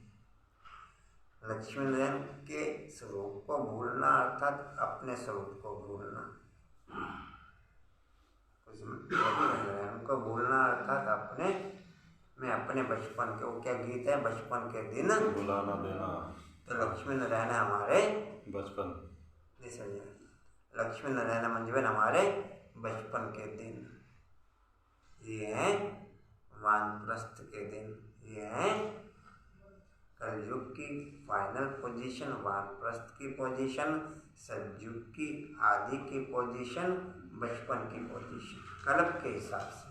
लक्ष्मी नारायण के स्वरूप को भूलना अर्थात अपने स्वरूप को भूलना। नारायण को भूलना अर्थात अपने बचपन के, वो क्या गीत है, बचपन के दिन बुलाना देना। तो लक्ष्मी नारायण हमारे बचपन, नहीं समझे, लक्ष्मी नारायण मंजबन हमारे बचपन के दिन। ये हैं वानप्रस्थ के दिन, ये हैं कलयुग की फाइनल पोजीशन, वानप्रस्थ की पोजीशन, सतयुग की आदि की पोजीशन, बचपन की पोजीशन, कल्प के हिसाब से।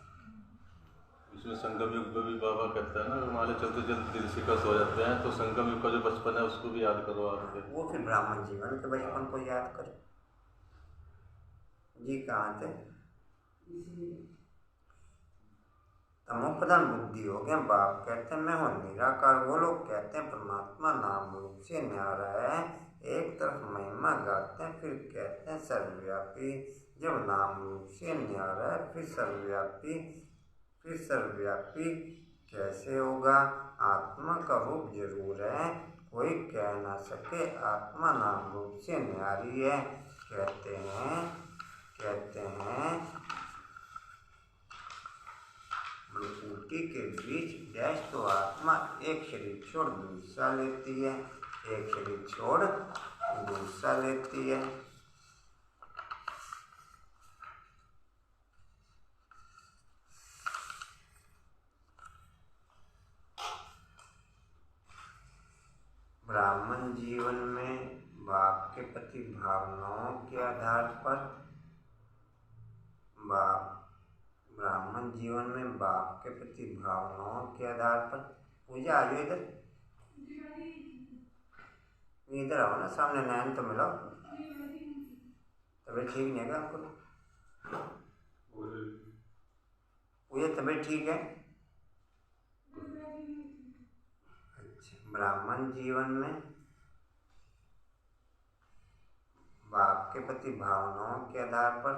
इसमें संगम युग में भी बाबा कहता है ना, हमारे चलते चलते दिल शिकस्त हो जाते हैं, तो संगम युग का जो बचपन है उसको भी याद करो आपके। वो फिर ब्राह्मण जीवन के बचपन को याद करो। जी कहाँ थे? तमोप्रधान बुद्धि हो गए। बाप कहते हैं मैं हूँ निराकार। वो लोग कहते हैं परमात्मा नाम रूप से न्यारा है। एक तरफ महिमा गाते हैं, फिर कहते हैं सर्वव्यापी। जब नाम रूप से न्यारा है फिर सर्वव्यापी कैसे होगा? आत्मा का रूप जरूर है, कोई कह ना सके आत्मा नाम रूप से न्यारी है। कहते हैं मृत्युटी के बीच डैश तो आत्मा एक शरीर छोड़ दूसरा लेती है, एक शरीर छोड़ दूसरा लेती है। ब्राह्मण जीवन में बाप के प्रति भावनाओं के आधार पर ब्राह्मण जीवन में बाप के प्रति भावनाओं के आधार पर पूजा आ जाओ इधर आओ ना, सामने नैन तो मिलाओ। तबीयत ठीक नहीं है आपको? पूजा तबीयत ठीक है? अच्छा, ब्राह्मण जीवन में बाप के प्रति भावनाओं के आधार पर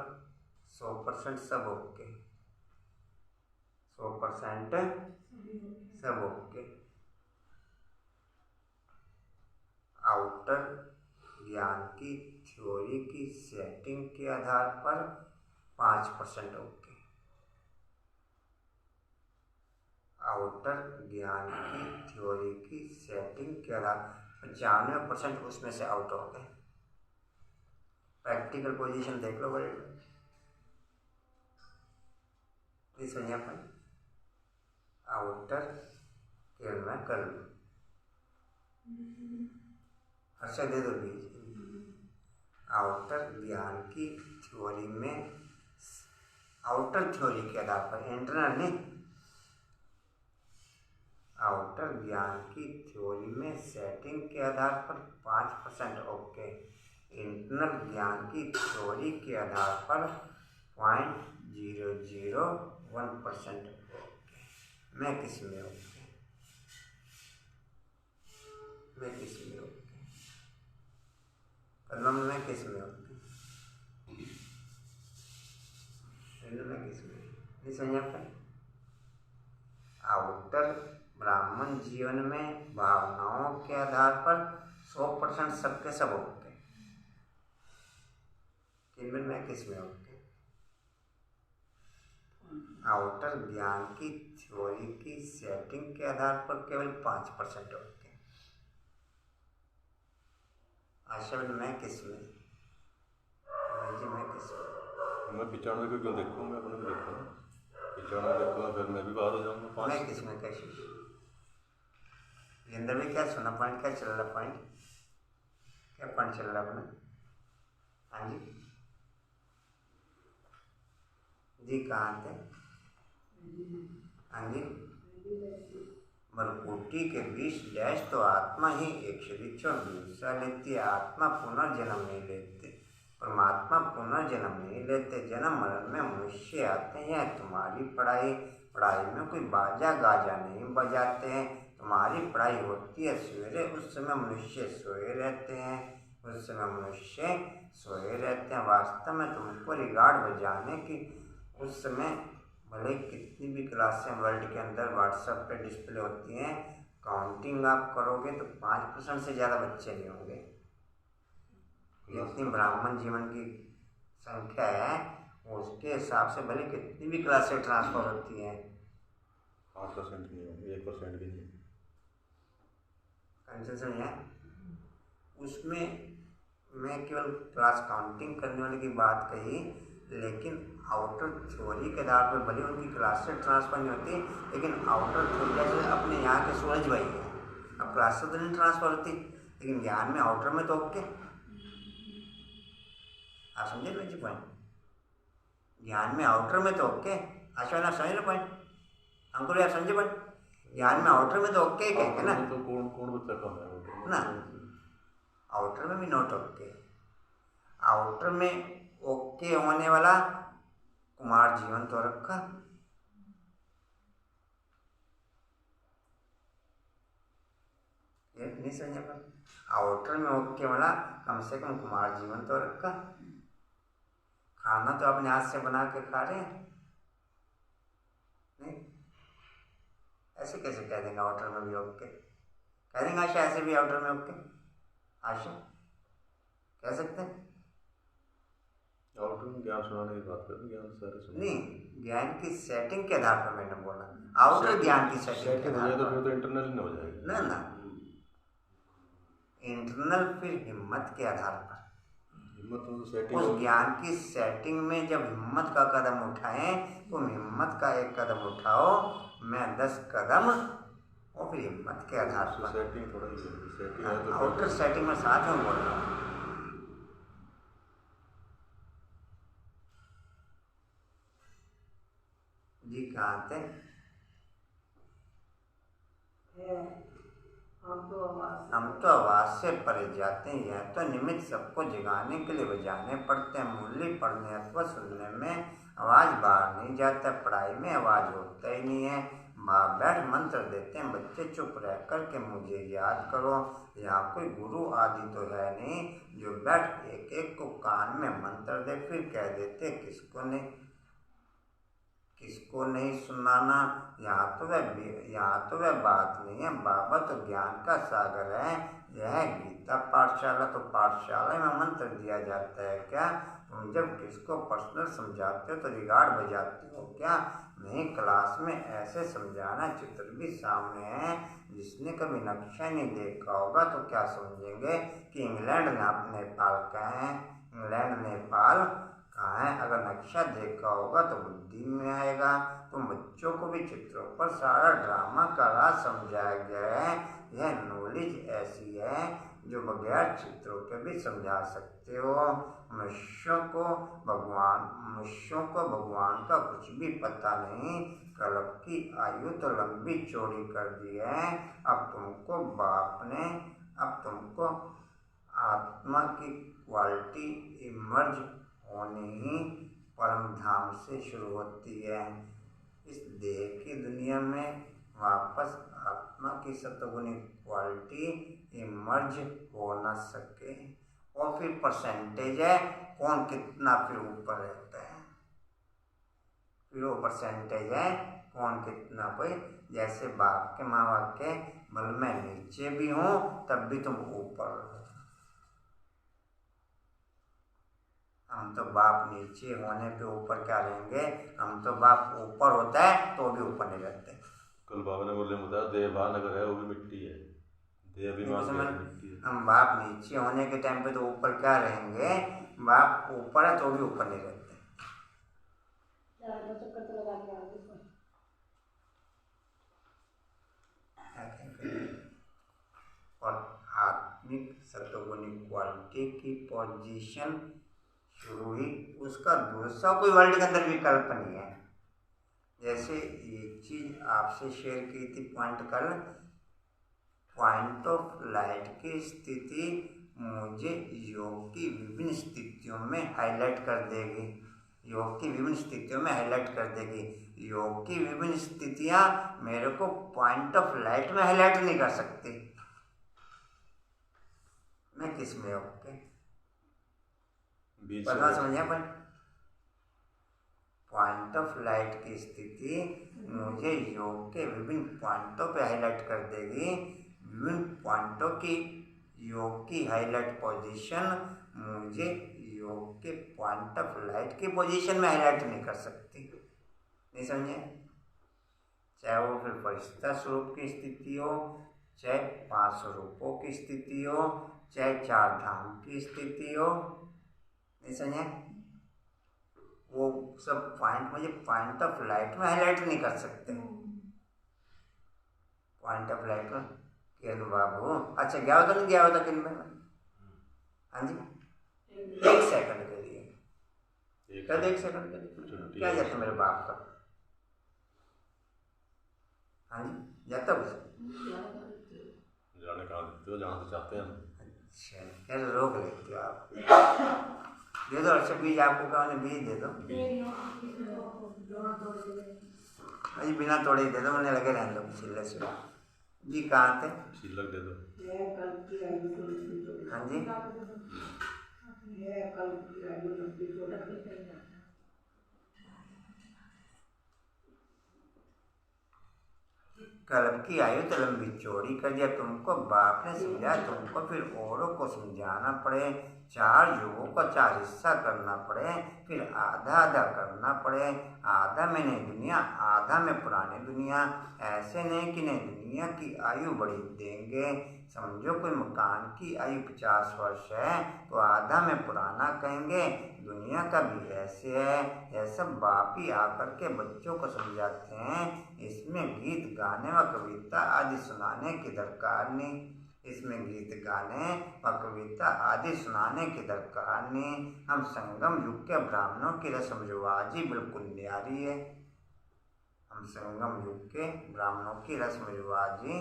100% सब ओके, 100% सब ओके। आउटर ज्ञान की थ्योरी की सेटिंग के आधार पर 5% ओके। आउटर ज्ञान की थ्योरी की सेटिंग के आधार 95% उसमें से आउट हो गए। प्रैक्टिकल पोजीशन देख लो बड़े इस वजह पर आउटर केवल में कर लो, अच्छा दे दो बीज। आउटर ज्ञान की थ्योरी में, आउटर थ्योरी के आधार पर, इंटरनल नहीं, आउटर ज्ञान की थ्योरी में सेटिंग के आधार पर 5% ओके। इंटरनल ज्ञान की थ्योरी के आधार पर 0.001% ओके। मैं किस में ओके? मैं किस में ओके? कलम में किस में ओके? में किस में? नहीं समझ पाए? आउटर ब्राह्मण जीवन में भावनाओं के आधार पर 100% सबके सब ओके। किनमें मैं किस में ओके? आउटर ज्ञान की थ्योरी की सेटिंग के आधार पर केवल 5% ओके। आशा मैं किस में? जी मैं किस में? मैं पिछाड़ने को क्यों देखूँ? मैं अपने को देखूँ, पिछाड़ा देखूँगा फिर मैं भी बाहर हो जाऊँगा। मैं किस में कैसे? अंदर में क्या सुना? पॉइंट क्या चल रहा? पॉइंट क्या पॉइंट चल रहा अपना? हाँ जी कहाँ थे? हाँ जी मरकुटी के 20 डैश तो आत्मा ही एक शरीर छोड़ दूसरा लेती है। आत्मा पुनर्जन्म नहीं लेते, परमात्मा पुनर्जन्म नहीं लेते। जन्म मरण में मनुष्य आते हैं। तुम्हारी पढ़ाई में कोई बाजा गाजा नहीं बजाते हैं। तुम्हारी पढ़ाई होती है सवेरे, उस समय मनुष्य सोए रहते हैं। वास्तव में तुमको रिगार्ड बजाने की उस समय भले कितनी भी क्लासें वर्ल्ड के अंदर व्हाट्सएप पे डिस्प्ले होती हैं, काउंटिंग आप करोगे तो 5% से ज़्यादा बच्चे नहीं होंगे। जितनी ब्राह्मण जीवन की संख्या है उसके हिसाब से भले कितनी भी क्लासें ट्रांसफर होती हैं, 5% नहीं होंगे, 1% भी नहीं। कंसेशन है उसमें। मैं केवल क्लास काउंटिंग करने वाले की बात कही, लेकिन आउटर थ्योरी के आधार पर भले उनकी क्लास से ट्रांसफर नहीं होती, लेकिन आउटर थ्योरी जैसे अपने यहाँ के सूरज भाई है, अब क्लास से तो नहीं ट्रांसफर होती, लेकिन ज्ञान में आउटर में तो ओके। आप समझे ना जी पॉइंट? ज्ञान में आउटर में तो ओके। आशा आप समझ रहे पॉइंट? अंकुर आप समझे पॉइंट? ज्ञान में आउटर में तो ओके कहेंगे ना, तो कौन बच्चा कम है ना? आउटर में भी नॉट ओके। आउटर में ओके होने वाला कुमार जीवन तो रखा, ये नहीं समझ पर। आउटर में ओके वाला कम से कम कुमार जीवन तो रखा। खाना तो अपने हाथ से बना के खा रहे हैं, नहीं? ऐसे कैसे कह देंगे आउटर में भी ओके? कह देंगे आशा ऐसे भी आउटर में ओके? आशा कह सकते हैं? आउटर में ज्ञान सुनाने की बात करें, ज्ञान सारे सुनाने नहीं, ज्ञान की सेटिंग के आधार पर मैंने बोला। आउटर ज्ञान की सेटिंग के हो जाए आधार तो पर फिर तो इंटरनल ही ना हो जाएगी ना। इंटरनल फिर हिम्मत के आधार पर। हिम्मत तो सेटिंग उस ज्ञान की सेटिंग में जब हिम्मत का कदम उठाएं, तुम हिम्मत का एक कदम उठाओ, मैं 10 कदम, और फिर हिम्मत के आधार पर। सेटिंग थोड़ा सेटिंग है तो आउटर सेटिंग में साथ में बोल रहा हूँ। जी कहाँ थे? हम तो आवाज से परे जाते हैं। यह तो निमित्त सबको जगाने के लिए बजाने पड़ते हैं। मुरली पढ़ने अथवा सुनने में आवाज बाहर नहीं जाता, पढ़ाई में आवाज होता ही नहीं है। माँ बैठ मंत्र देते हैं, बच्चे चुप रह कर के मुझे याद करो। यहाँ कोई गुरु आदि तो है नहीं जो बैठ एक एक को कान में मंत्र दे, फिर कह देते किसको नहीं सुनाना। यहाँ तो वह बात नहीं है। बाबा तो ज्ञान का सागर है। यह गीता पाठशाला तो पाठशाला में मंत्र दिया जाता है क्या? तुम जब किसको पर्सनल समझाते हो तो रिगार्ड बजाते हो क्या? नहीं, क्लास में ऐसे समझाना। चित्र भी सामने है। जिसने कभी नक्शा नहीं देखा होगा तो क्या समझेंगे कि इंग्लैंड नेपाल कहाँ है? इंग्लैंड नेपाल कहाँ है? अगर नक्शा देखा होगा तो बुद्धि में आएगा। तुम बच्चों को भी चित्रों पर सारा ड्रामा का राज समझाया गया है। यह नॉलेज ऐसी है जो बगैर चित्रों के भी समझा सकते हो। मनुष्यों को भगवान का कुछ भी पता नहीं। कल की आयु तो लंबी चौड़ी कर दी है। अब तुमको आत्मा की क्वालिटी इमर्ज होनी ही परम धाम से शुरू होती है। इस देह की दुनिया में वापस आत्मा की सत्वगुणी क्वालिटी इमर्ज हो न सके। और फिर परसेंटेज है, कौन कितना फिर ऊपर रहता है। फिर वो परसेंटेज है कौन कितना। कोई जैसे बाप के माँ बाप के बल मैं नीचे भी हूँ तब भी तुम ऊपर हो। हम तो बाप नीचे होने पे ऊपर क्या रहेंगे? हम तो बाप ऊपर होता है तो भी ऊपर नहीं रहते। कल बाबा ने बोले बताया देवभान अगर है वो भी मिट्टी है, देह भी मिट्टी है। हम बाप नीचे होने के टाइम पे तो ऊपर क्या रहेंगे? बाप ऊपर है तो भी ऊपर नहीं रहते। चक्कर तो लगा के आगे और आत्मिक सत्वगुणी क्वालिटी की पोजीशन शुरू ही उसका दूसरा कोई वर्ल्ड के अंदर विकल्प नहीं है। जैसे एक चीज आपसे शेयर की थी पॉइंट कल, पॉइंट ऑफ लाइट की स्थिति मुझे योग की विभिन्न स्थितियों में हाईलाइट कर देगी, योग की विभिन्न स्थितियों में हाईलाइट कर देगी। योग की विभिन्न स्थितियां मेरे को पॉइंट ऑफ लाइट में हाईलाइट नहीं कर सकती। मैं किस में योग के पता समझिए, पर पॉइंट ऑफ लाइट की स्थिति मुझे योग के विभिन्न पॉइंटों पे हाईलाइट कर देगी। विभिन्न पॉइंटों की योग की हाईलाइट पोजीशन मुझे योग के पॉइंट ऑफ लाइट की पोजीशन में हाईलाइट नहीं कर सकती। नहीं समझे? चाहे वो फिर परिस्थिति स्वरूप की स्थिति हो, चाहे 5 स्वरूपों की स्थिति हो, चाहे 4 धाम की स्थिति हो। नहीं समझे? वो सब पॉइंट मुझे पॉइंट ऑफ लाइट में हाईलाइट नहीं कर सकते। पॉइंट ऑफ लाइट में किरण बाबू, अच्छा गया होता नहीं गया होता किरण में? हाँ जी, 1 सेकंड के लिए, कल 1 सेकंड के लिए क्या जाता मेरे बाप का? हाँ जी, जाता कुछ जाने कहाँ देते हो, जहाँ से चाहते हैं। अच्छा, कैसे रोक लेते हो आप? दे दो, अच्छा बीज आपको कहा बीज दे दो। अजी बिना तोड़े ही दे दो, मैंने लगे रहने दो छिल्ले से। जी कहाँ थे? छिलक दे दो। हाँ जी, कल्प की आयु तो लंबी चौड़ी कर दिया तुमको बाप ने समझाया, तुमको फिर औरों को समझाना पड़े। 4 युगों का 4 हिस्सा करना पड़े, फिर आधा आधा करना पड़े। आधा में नई दुनिया, आधा में पुरानी दुनिया। ऐसे नहीं कि नई दुनिया की आयु बढ़ी देंगे। समझो कोई मकान की आयु 50 वर्ष है तो आधा में पुराना कहेंगे। दुनिया का भी ऐसे है। यह सब बाप ही आकर के बच्चों को समझाते हैं। इसमें गीत गाने व कविता आदि सुनाने की दरकार नहीं। इसमें गीत गाने व कविता आदि सुनाने की दरकार नहीं। हम संगम युग के ब्राह्मणों की रस्म रिवाज ही बिल्कुल न्यारी है। हम संगम युग के ब्राह्मणों की रस्म रिवाज ही,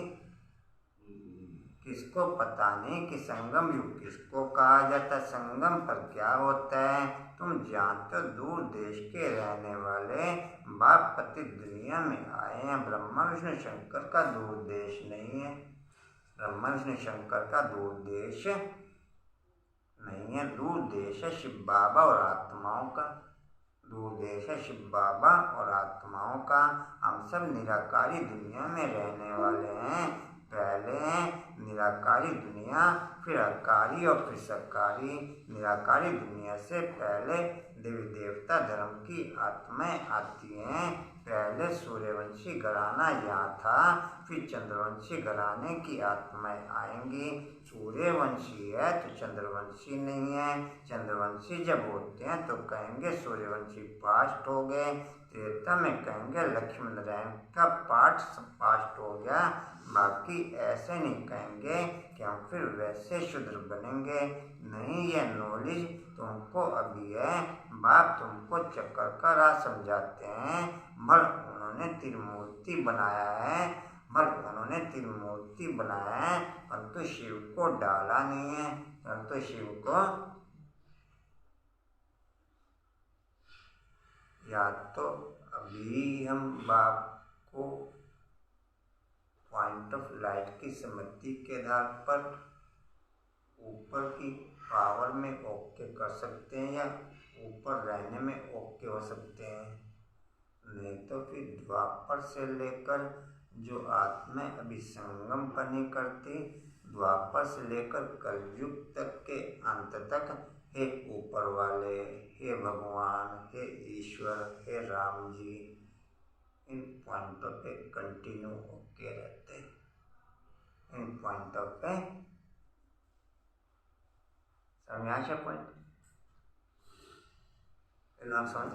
किसको पता नहीं कि संगम युग किसको कहा जाता है, संगम पर क्या होता है। तुम जानते हो, दूर देश के रहने वाले बाप पति दुनिया में आए हैं। ब्रह्मा विष्णु शंकर का दूर देश नहीं है। ब्रह्मा विष्णु शंकर का दूर देश नहीं है। दूर देश है शिव बाबा और आत्माओं का। दूर देश है शिव बाबा और आत्माओं का। हम सब निराकारी दुनिया में रहने वाले हैं। पहले निराकारी दुनिया, फिर अकारी और फिर सकारी। निराकारी दुनिया से पहले देवी देवता धर्म की आत्माएं आती हैं। पहले सूर्यवंशी घराना यहाँ था, फिर चंद्रवंशी घराने की आत्माएं आएंगी। सूर्यवंशी है तो चंद्रवंशी नहीं है। चंद्रवंशी जब होते हैं तो कहेंगे सूर्यवंशी पास्ट हो गए। त्रेता में कहेंगे लक्ष्मी नारायण का पाठ पास्ट हो गया। बाकी ऐसे नहीं कहेंगे कि हम फिर वैसे शूद्र बनेंगे। नहीं, यह नॉलेज तुमको अभी है। बाप तुमको चक्कर का राह समझाते हैं। भल उन्होंने त्रिमूर्ति बनाया है, भल उन्होंने त्रिमूर्ति बनाया है, परंतु शिव को डाला नहीं है। परंतु शिव को या तो अभी हम बाप को पॉइंट ऑफ लाइट की सम्मति के आधार पर ऊपर की पावर में ओके कर सकते हैं या ऊपर रहने में ओके हो सकते हैं। नहीं तो फिर द्वापर से लेकर जो आत्मा अभी संगम पर नहीं करती, द्वापर से लेकर कलयुग तक के अंत तक, हे ऊपर वाले, हे भगवान, हे ईश्वर, हे राम जी, इन पॉइंटों पे कंटिन्यू होके रहते हैं। इन पॉइंटों पे समझा पॉइंट नाम समझ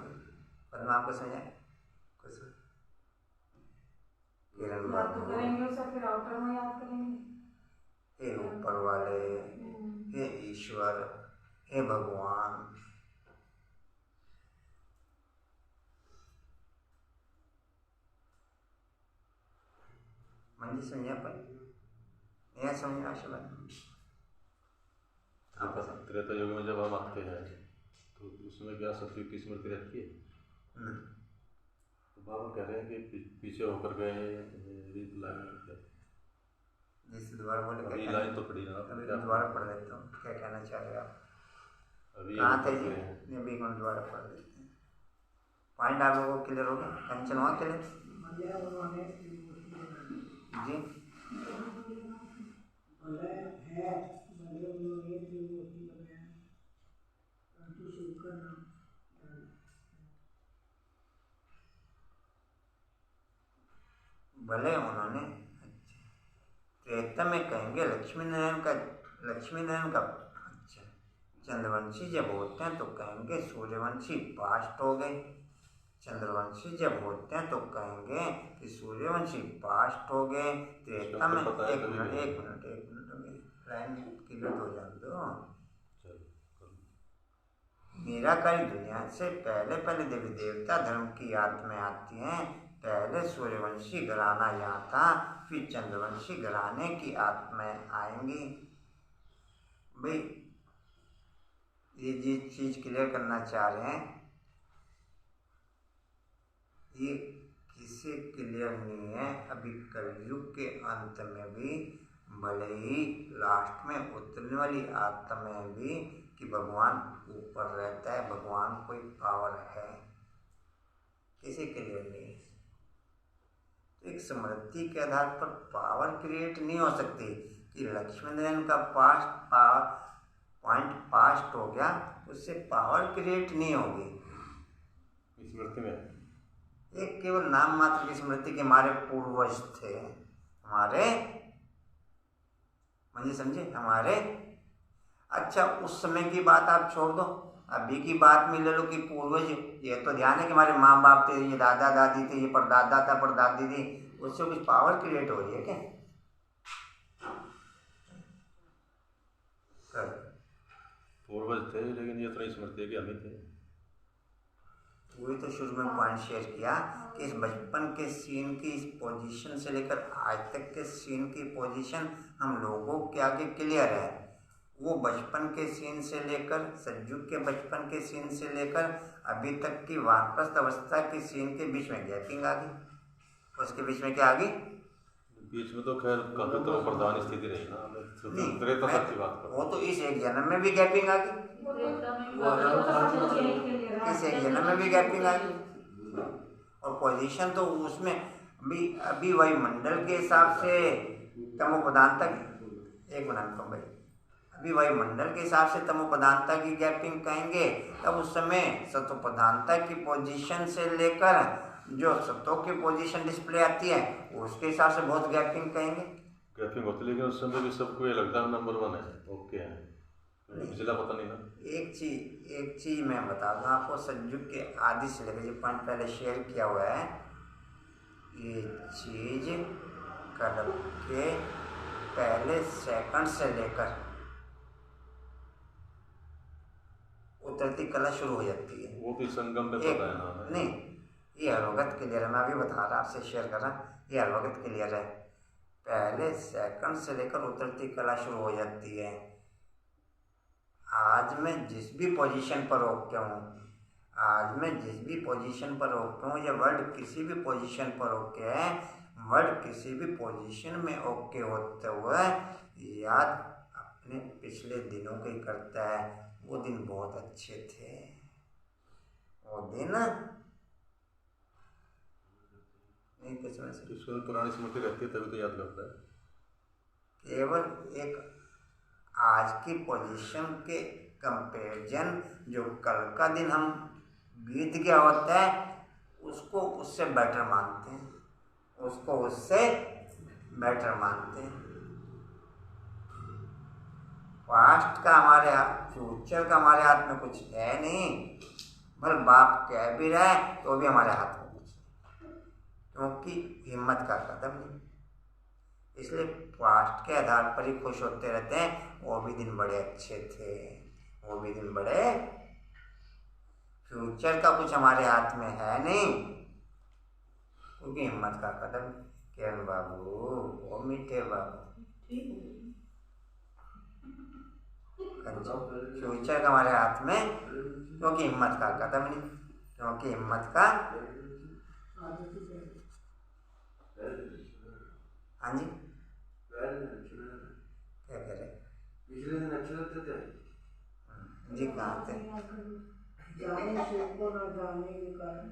पर आपको समझा कुछ किरण बाबू, हे ऊपर वाले, हे ईश्वर, हे भगवान, म्हणजे समझा पर यह समझना शब्द आपका त्रेता युग में जब हम आते हैं तो उसमें क्या सतयुग की स्मृति रहती है? तो बाबा कह रहे हैं कि पीछे होकर गए रीत लाइन जिस दोबारा बोले अभी क्या लाइन तो पड़ी ना अभी क्या दोबारा पढ़ देता हूँ, क्या कहना चाह रहे हो आप? अभी कहाँ थे होकर जी? गए हैं। नहीं, अभी हम दोबारा पढ़ देते हैं। पॉइंट आप लोगों को क्लियर हो गया? टेंशन हुआ क्लियर जी? भले उन्होंने त्रेता में कहेंगे लक्ष्मी नारायण का अच्छा चंद्रवंशी जब होते हैं तो कहेंगे सूर्यवंशी पास्ट हो गए। चंद्रवंशी जब होते हैं तो कहेंगे कि सूर्यवंशी पास्ट हो गए। त्रेता में एक मिनट लाइन क्लियर हो जाने दो। निराकारी दुनिया से पहले देवी देवता धर्म की आत्माएं आती हैं। पहले सूर्यवंशी घराना यहाँ था, फिर चंद्रवंशी घराने की आत्माएं आएंगी। भाई ये जिस चीज क्लियर करना चाह रहे हैं ये किसी क्लियर नहीं है। अभी कलयुग के अंत में भी भले ही लास्ट में उतरने वाली आत्माएं भी कि भगवान ऊपर रहता है, भगवान कोई पावर है, किसी क्लियर नहीं है। तो एक स्मृति के आधार पर पावर क्रिएट नहीं हो सकती कि लक्ष्मी नारायण का पॉइंट पास्ट हो गया उससे पावर क्रिएट नहीं होगी। स्मृति में एक केवल नाम मात्र की स्मृति के हमारे पूर्वज थे, हमारे मुझे समझे हमारे। अच्छा उस समय की बात आप छोड़ दो, अभी की बात में ले लो कि पूर्वज, ये तो ध्यान है कि हमारे माँ बाप थे, ये दादा दादी थे, ये परदादा था परदादी थी, उससे कुछ पावर क्रिएट हो रही है क्या? पूर्वज थे लेकिन ये तो स्मृति है कि हम ही थे। वही तो शुरू में पॉइंट शेयर किया कि इस बचपन के सीन की इस पोजीशन से लेकर आज तक के सीन की पोजीशन हम लोगों के आगे क्लियर है। वो बचपन के सीन से लेकर सतयुग के बचपन के सीन से लेकर अभी तक की वानप्रस्थ अवस्था के सीन के बीच में गैपिंग आ गई। उसके बीच में क्या आ गई? बीच में तो खैर काफी तो प्रधान स्थिति रही ना। त्रेता तक की बात करो। वो तो इस एक जन्म में भी गैपिंग आ गई, इस एक जन्म में भी गैपिंग आ गई। और पोजीशन तो उसमें अभी वही मंडल के हिसाब से तमोप्रधानता की एक मिनट भाई, अभी वही मंडल के हिसाब से तमोप्रधानता की गैपिंग कहेंगे। तब उस समय सत्वप्रधानता की पोजीशन से लेकर जो सत्व की पोजीशन डिस्प्ले आती है उसके हिसाब से बहुत गैपिंग कहेंगे। गैपिंग होती है लेकिन उस समय भी सबको ये लगता है नंबर 1 है, ओके है, पिछला पता नहीं ना। एक चीज मैं बता दूं आपको, सतयुग के आदि से लेकर जो पॉइंट पहले शेयर किया हुआ है, ये चीज कल के पहले सेकंड से लेकर उतरती कला शुरू हो जाती है। वो भी संगम में पता है ना। नहीं, ये हर वक्त क्लियर है, मैं अभी बता रहा आपसे शेयर कर रहा, ये हर वक्त क्लियर है। पहले सेकंड से लेकर उतरती कला शुरू हो जाती है। आज मैं जिस भी पोजीशन पर ओके हूँ, आज मैं जिस भी पोजीशन पर ओके हूँ, या वर्ल्ड किसी भी पोजीशन पर ओके है, वर्ल्ड किसी भी पोजीशन में ओके होते हुए याद अपने पिछले दिनों को ही करता है। वो दिन बहुत अच्छे थे, वो दिन नहीं कुछ में से इसमें पुरानी स्मृति रहती है तभी तो याद करता है। केवल एक आज की पोजीशन के कंपैरिजन जो कल का दिन हम बीत गया होता है उसको उससे बेटर मानते हैं, उसको उससे बेटर मानते हैं। पास्ट का हमारे फ्यूचर का हमारे हाथ में कुछ है नहीं, भले बाप कह भी रहा है तो भी हमारे हाथ में कुछ नहीं, क्योंकि हिम्मत का कदम नहीं। इसलिए पास्ट के आधार पर ही खुश होते रहते हैं। वो भी दिन बड़े अच्छे थे, वो भी दिन बड़े, फ्यूचर का कुछ हमारे हाथ में है नहीं, क्योंकि हिम्मत का कदम, किरण बाबू, ओ मीठे बाबू, फ्यूचर का हमारे हाथ में, क्योंकि हिम्मत का कदम नहीं, क्योंकि हिम्मत का। हाँ जी, क्या कह रहे पिछले दिन अच्छे लगते थे जी? कहाँ थे जाने शिव को न जाने के कारण,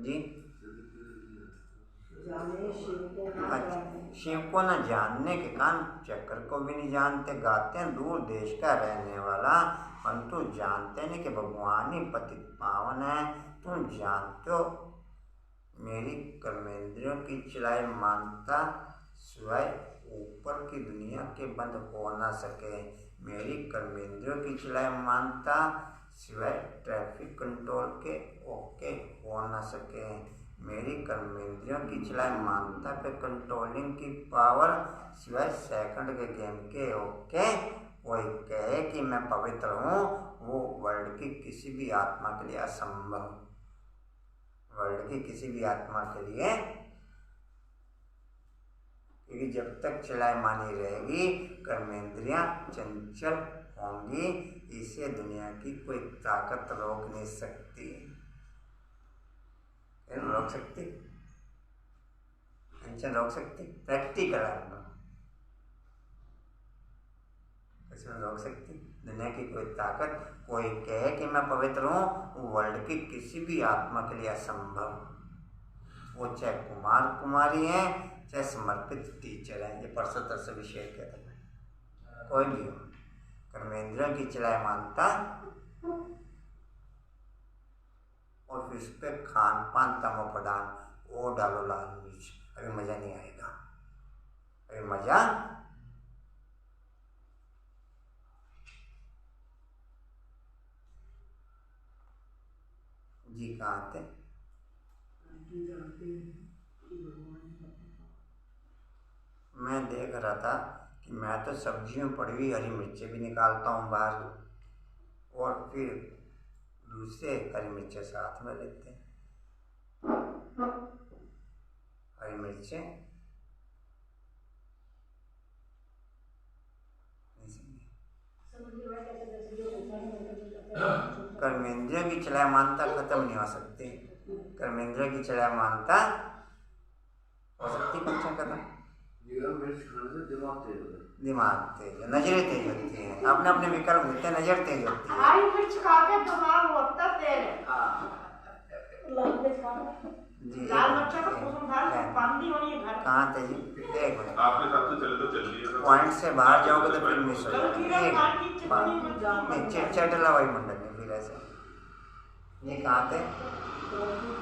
जी? जाने शिव को न जाने, शिव को न जानने के कारण चक्र को भी नहीं जानते। गाते हैं दूर देश का रहने वाला, परंतु जानते नहीं कि भगवान ही पतित पावन है। तुम जानते हो मेरी कर्मेंद्रियों की चलाई मानता सिवाय ऊपर की दुनिया के बंद हो ना सके। मेरी कर्मेंद्रियों की चलाई मानता सिवाय ट्रैफिक कंट्रोल के ओके हो ना सके। मेरी कर्मेंद्रियों की चलाई मानता पे कंट्रोलिंग की पावर सिवाय सेकंड के गेम के ओके। कोई कहे कि मैं पवित्र हूँ, वो वर्ल्ड की किसी भी आत्मा के लिए असंभव। वर्ल्ड की किसी भी आत्मा के लिए, क्योंकि जब तक चलाई मानी रहेगी कर्मेंद्रियां चंचल होंगी, इसे दुनिया की कोई ताकत रोक नहीं सकती। रोक सकती? चंचल रोक सकती? प्रैक्टिकल अनुभव इसमें रोक सकती? दुनिया की कोई ताकत, कोई कहे कि मैं पवित्र हूँ, वर्ल्ड की किसी भी आत्मा के लिए असंभव। वो चाहे कुमार कुमारी है, चाहे समर्पित टीचर है। ये परसों तरसों भी शेयर किया था मैं। कोई भी हो, कर्मेंद्रियों की चलाई मानता और फिर उस पर खान पान तमो प्रदान, वो डालो लाल मिर्च, अभी मजा नहीं आएगा। अभी मजा जी कहाँ थे? मैं देख रहा था कि मैं तो सब्जियों पड़ी हुई हरी मिर्चें भी निकालता हूँ बाहर, और फिर दूसरे हरी मिर्चें साथ में लेते हैं। हरी मिर्चें कर्मेंद्रियों की चलाई मानता खत्म नहीं हो सकती। कर्मेंद्रियों की चलाई मानता हो सकती कच्चा खत्म। मिर्च खाने से दिमाग तेज होता है। दिमाग तेज, नजरें तेज होती हैं। अपने अपने विकल्प होते हैं, नजर तेज होती है। हरी मिर्च खा के दिमाग होता तेज है। लाल मिर्च खा जी लाल मिर्च का कुसुमदार बंदी होनी है घर। कहाँ थे जी? एक मिनट, आपके साथ तो चले तो चल रही पॉइंट से बाहर जाओगे तो फिर मिस हो गलती जाएगी। है खान की चिकनी नहीं, चिटचट लवाई मंडल में फिर ऐसे। ये कहाँ थे?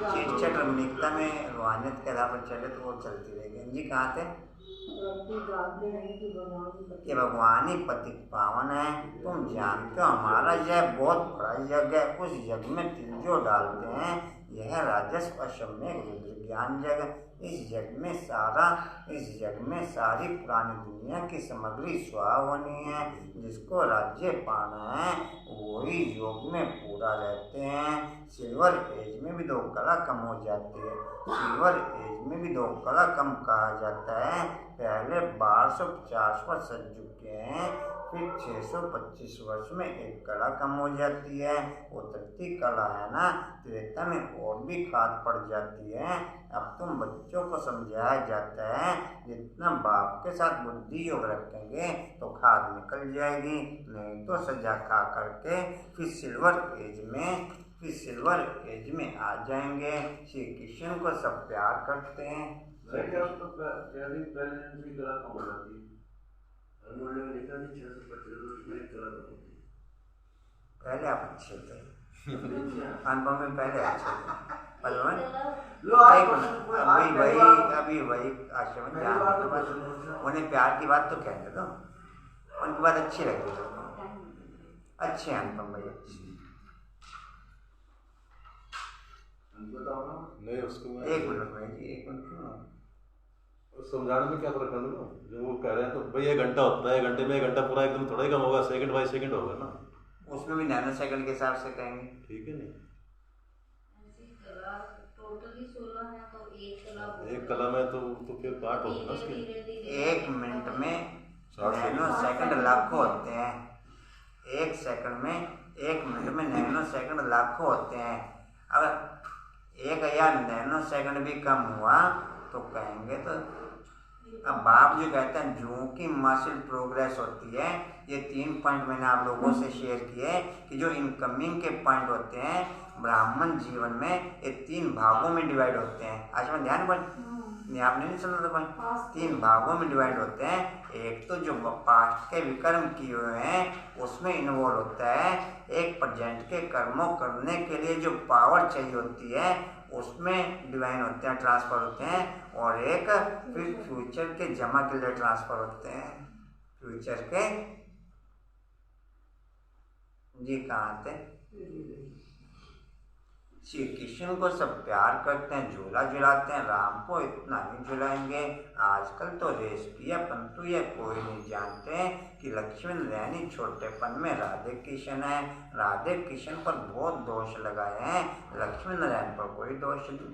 चिटचट रमणीकता में रूहानियत के आधार पर चले तो वो चलती रहेगी। जी कहाँ थे? कि भगवान ही पतित पावन है। तुम जानते हो हमारा यह बहुत बड़ा यज्ञ है। उस यज्ञ में तिल जो डालते हैं, यह राजस्व अश्वमेघ रुद्र ज्ञान यज्ञ। इस यज्ञ में सारी पुरानी दुनिया की सामग्री स्वाहा होनी है। जिसको राज्य पाना है वही योग में पूरा रहते हैं। सिल्वर एज में भी 2 कला कम हो जाती है। सिल्वर एज में भी 2 कला कम कहा जाता है। पहले 1250 वर्ष सज चुके हैं, फिर 625 वर्ष में 1 कला कम हो जाती है। उतरती कला है ना, त्रेता में और भी खाद पड़ जाती है। अब तुम बच्चों को समझाया जाता है, जितना बाप के साथ बुद्धि योग रखेंगे तो खाद निकल जाएगी, नहीं तो सजा खा करके फिर सिल्वर एज में आ जाएंगे। श्री कृष्ण को सब प्यार करते हैं। पहले प्रेगनेंसी कला कम हो जाती है। अनमोल ने लिखा कि 625 वर्ष में 1 कला कम होती है। पहले आप अच्छे थे, अनुभव में पहले अच्छे थे। अभी वही आश्रम में ध्यान, उन्हें प्यार की बात तो कहते दो, उनकी बात अच्छी लगती है। अच्छे अनुपम भाई, अच्छे। नहीं उसको मैं 1 मिनट भाई जी, 1 मिनट क्यों? समझाने में क्या फर्क है ना, जो वो कह रहे हैं तो भाई 1 घंटा होता है, 1 घंटे में 1 घंटा पूरा एकदम थोड़ा ही कम होगा, सेकंड बाय सेकंड होगा ना। उसमें भी नैनो सेकंड के हिसाब से कहेंगे, ठीक है नहीं। टोटली 16 है तो 1 कला एक कलम है तो फिर पार्ट होते हैं ना उसके। धीरे धीरे 1 मिनट में 60 नैनो सेकंड लाखों होते हैं। 1 सेकंड में 1 मिनट में नैनो सेकंड लाखों होते हैं। अगर 1000 नैनो सेकंड भी कम हुआ तो कहेंगे तो अब बाप जो कहते हैं जो की मसल प्रोग्रेस होती है। ये 3 पॉइंट मैंने आप लोगों से शेयर किए कि जो इनकमिंग के पॉइंट होते हैं ब्राह्मण जीवन में ये 3 भागों में डिवाइड होते हैं। आज मैं ध्यान पर नहीं, आपने नहीं सुना था भाई, 3 भागों में डिवाइड होते हैं। एक तो जो पास्ट के विकर्म किए हुए हैं उसमें इन्वॉल्व होता है। एक प्रेजेंट के कर्मों करने के लिए जो पावर चाहिए होती है उसमें डिवाइन होते हैं, ट्रांसफर होते हैं। और एक फिर फ्यूचर के जमा के लिए ट्रांसफर होते हैं। फ्यूचर के जी कहाँ थे? श्री कृष्ण को सब प्यार करते हैं, झूला झुलाते हैं, राम को इतना नहीं झुलाएंगे। आजकल तो रेस किया परंतु ये कोई नहीं जानते कि लक्ष्मी नारायण छोटेपन में राधे कृष्ण है। राधे कृष्ण पर बहुत दोष लगाए हैं, लक्ष्मी नारायण पर कोई दोष नहीं।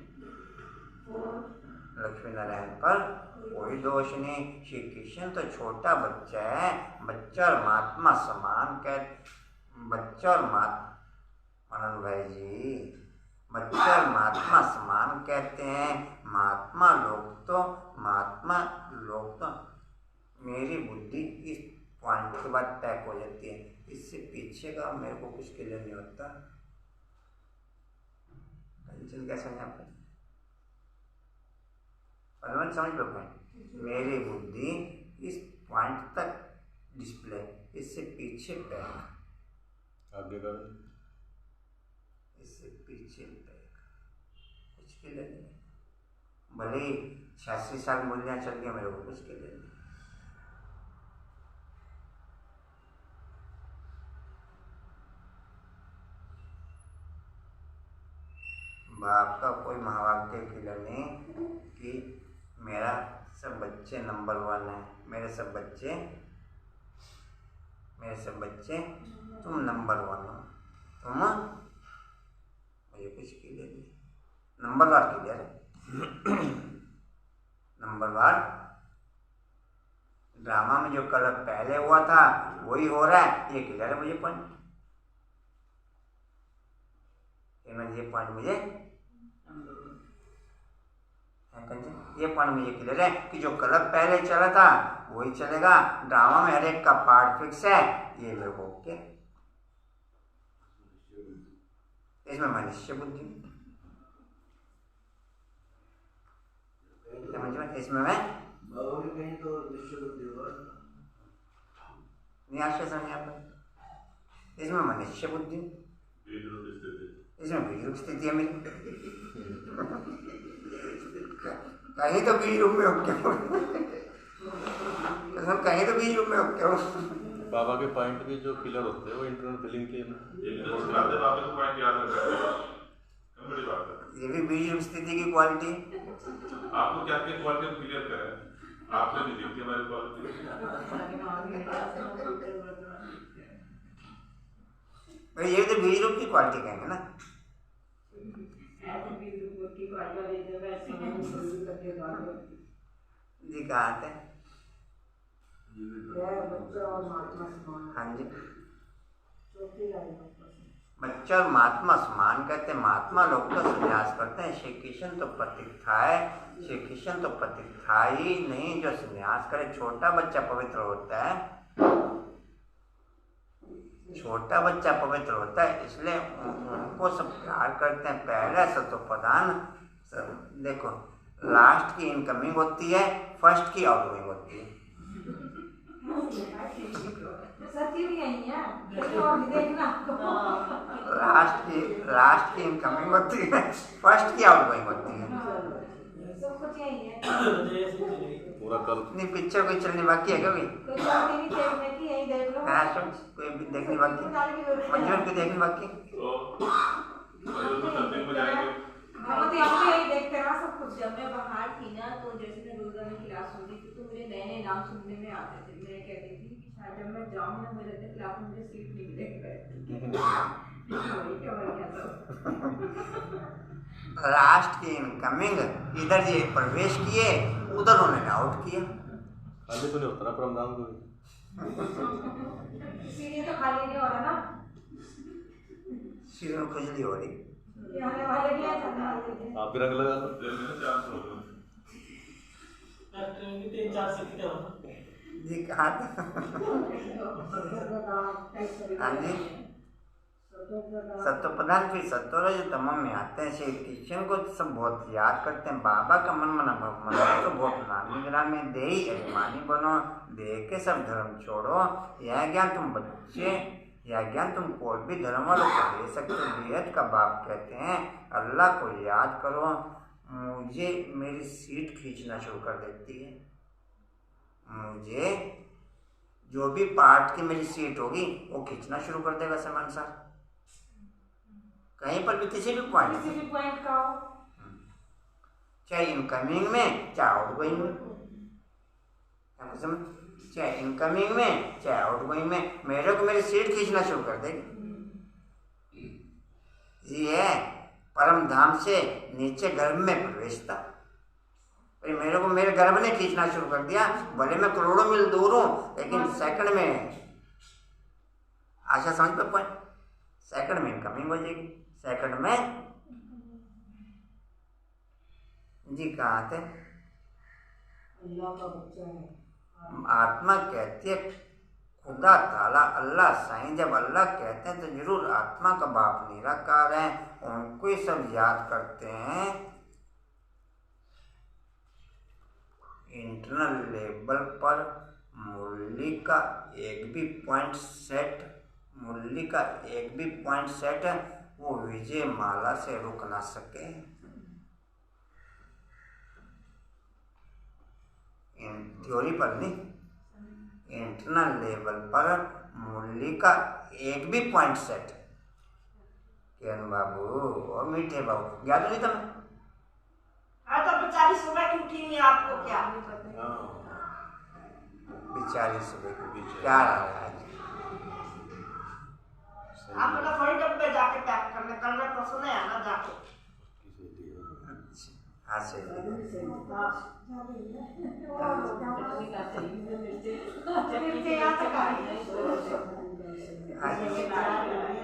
लक्ष्मी नारायण पर कोई दोष नहीं। श्री कृष्ण तो छोटा बच्चा है, बच्चा और महात्मा समान बच्चा और आनंद भाई जी, बच्चा और महात्मा समान कहते हैं। महात्मा लोग तो मेरी बुद्धि इस पॉइंट के बाद पैक हो जाती है, इससे पीछे का मेरे को कुछ क्लियर नहीं होता। कंचन क्या समझ आप समझ लो पॉइंट, मेरी बुद्धि इस पॉइंट तक डिस्प्ले, इससे पीछे पैक, आगे का इससे पीछे पैक कुछ के लिए नहीं। भले ही 86 साल मूल्य चल गया, मेरे को कुछ के लिए नहीं। बाप का कोई महावाक्य क्लियर नहीं कि मेरा सब बच्चे नंबर 1 है, मेरे सब बच्चे तुम नंबर 1 हो, तुम मुझे कुछ क्लियर नहीं। नंबरवार क्लियर है। नंबरवार ड्रामा में जो कल पहले हुआ था वही हो रहा है, ये क्लियर है मुझे पॉइंट। ये पॉइंट मुझे क्लियर है कि जो कलर पहले चला था वही चलेगा। ड्रामा में हर एक का पार्ट फिक्स है, ये मेरे को ओके। इसमें मनुष्य बुद्धि, इसमें मैं कहीं तो निश्चय बुद्धि होगा नहीं आशय समझ आता। इसमें मनुष्य बुद्धि, इसमें बीज रूप स्थिति है मेरी। कहीं तो बीज रूप में ओके हो, कहीं तो बीज रूप में ओके हो। बाबा के पॉइंट भी जो क्लियर होते हैं वो इंटरनल फीलिंग के ये भी बीज रूप स्थिति की क्वालिटी। आपको क्या क्या क्वालिटी क्लियर करें, आपने नहीं देखी हमारी क्वालिटी। ये तो बीज रूप की क्वालिटी कहेंगे ना। जी कहाँ आते हैं? हाँ जी, बच्चा और महात्मा समान कहते हैं। महात्मा लोग तो संन्यास करते हैं, श्री कृष्ण तो पतित था है। श्री कृष्ण तो पतित था ही नहीं जो संन्यास करे। छोटा बच्चा पवित्र होता है, छोटा बच्चा पवित्र होता है, इसलिए उनको सब प्यार करते हैं। पहले सतोप्रधान, देखो लास्ट की इनकमिंग होती है, फर्स्ट की आउटगोइंग होती है। लास्ट की इनकमिंग होती है, फर्स्ट की आउटगोइंग होती है। पूरा कर नहीं पिक्चर कोई चलने बाकी है कभी? हाँ सब कोई देखने बाकी, मंजूर को देखने बाकी। जब मैं बाहर थी ना तो जैसे मैं रोजा में क्लास होती थी तो मुझे नए नए नाम सुनने में आते थे। मैं कहती थी कि शायद जब मैं जाऊँ ना मेरे क्लास में मुझे सीट नहीं मिलेगी। लास्ट की इनकमिंग इधर ये प्रवेश किए, उधर उन्होंने आउट किया। खाली तो नहीं होता ना परमधाम को इसीलिए तो खाली नहीं हो रहा ना, सिर में खुजली हो रही। ये आने वाले भी है। आप भी रंग लगा लो। जी कहा हाँ जी सत्य प्रधान फिर सत्वरजतम में आते हैं। श्री कृष्ण को सब बहुत याद करते हैं। बाबा का मन मना भगवान तो बहुत नामी ग्रामी देही अभिमानी बनो, देह के सब धर्म छोड़ो। यह ज्ञान तुम बच्चे, यह ज्ञान तुम कोई भी धर्म वालों को दे सकते हो। बेहद का बाप कहते हैं अल्लाह को याद करो। मुझे मेरी सीट खींचना शुरू कर देती है। मुझे जो भी पार्ट की मेरी सीट होगी वो खींचना शुरू कर देगा समय अनुसार, कहीं पर भी किसी भी पॉइंट का हो, चाहे इनकमिंग में चाहे आउटगोइंग में, चाहे इनकमिंग में चाहे आउटगोइंग में मेरे को मेरी सीट खींचना शुरू कर देगी। ये परम धाम से नीचे गर्भ में प्रवेश था, फिर मेरे को मेरे गर्भ ने खींचना शुरू कर दिया। भले मैं करोड़ों मील दूर हूँ लेकिन सेकंड में आशा समझ पे पॉइंट, सेकंड में इनकमिंग हो जाएगी, सेकंड में जी कहाँ थे। अल्लाह का बच्चा है। आत्मा कहती है खुदा ताला अल्लाह साईं, जब अल्लाह कहते हैं तो जरूर आत्मा का बाप निराकार है, उनको ही सब याद करते हैं। इंटरनल लेवल पर मुरली का एक भी पॉइंट सेट, मुरली का एक भी पॉइंट सेट वो विजय माला से रुक ना सके। थ्योरी पर नहीं, इंटरनल लेवल पर मुरली का एक भी पॉइंट सेट। किरण बाबू और मीठे बाबू याद नहीं तुम्हें? हाँ तो बेचारी सुबह की उठी नहीं, आपको क्या बेचारी सुबह की क्या रहा है आज? आप मतलब थोड़ी डब्बे जाके पैक करने, कल मैं तो सुने हैं ना जाके। हाँ सही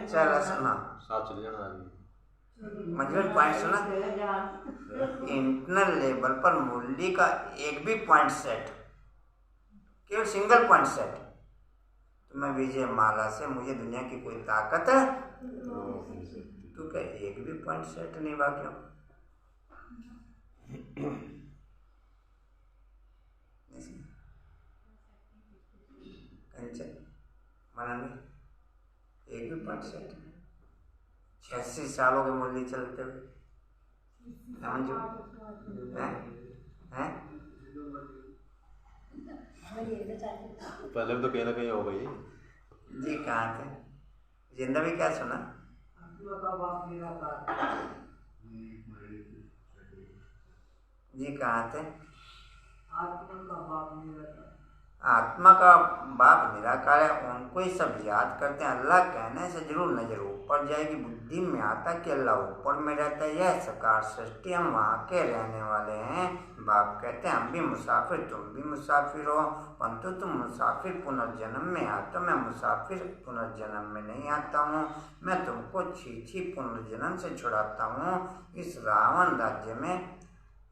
चलो सुना साथ चले जाना आगे। मजबूत पॉइंट सुना। इंटरनल लेवल पर मुरली का एक भी पॉइंट सेट, केवल सिंगल पॉइंट सेट, तो मैं विजय माला से मुझे दुनिया की कोई ताकत तो क्या एक भी पॉइंट सेट नहीं बाकी मनन एक भी पॉइंट सेट 86 सालों के मुरली चलते हुए समझो हैं पहले भी तो कहीं ना कहीं हो गई जी। कहाँ थे जिंदा भी क्या सुना? जी कहाँ थे? आत्मा का बाप निराकार है, उनको ही सब याद करते हैं। अल्लाह कहने से जरूर नजर ऊपर जाएगी। बुद्धि में आता कि अल्लाह ऊपर में रहता है, यह साकार सृष्टि, हम वहाँ के रहने वाले हैं। बाप कहते हैं हम भी मुसाफिर, तुम भी मुसाफिर हो, परंतु तुम मुसाफिर पुनर्जन्म में आते हो, मैं मुसाफिर पुनर्जन्म में नहीं आता हूँ। मैं तुमको छी पुनर्जन्म से छुड़ाता हूँ। इस रावण राज्य में,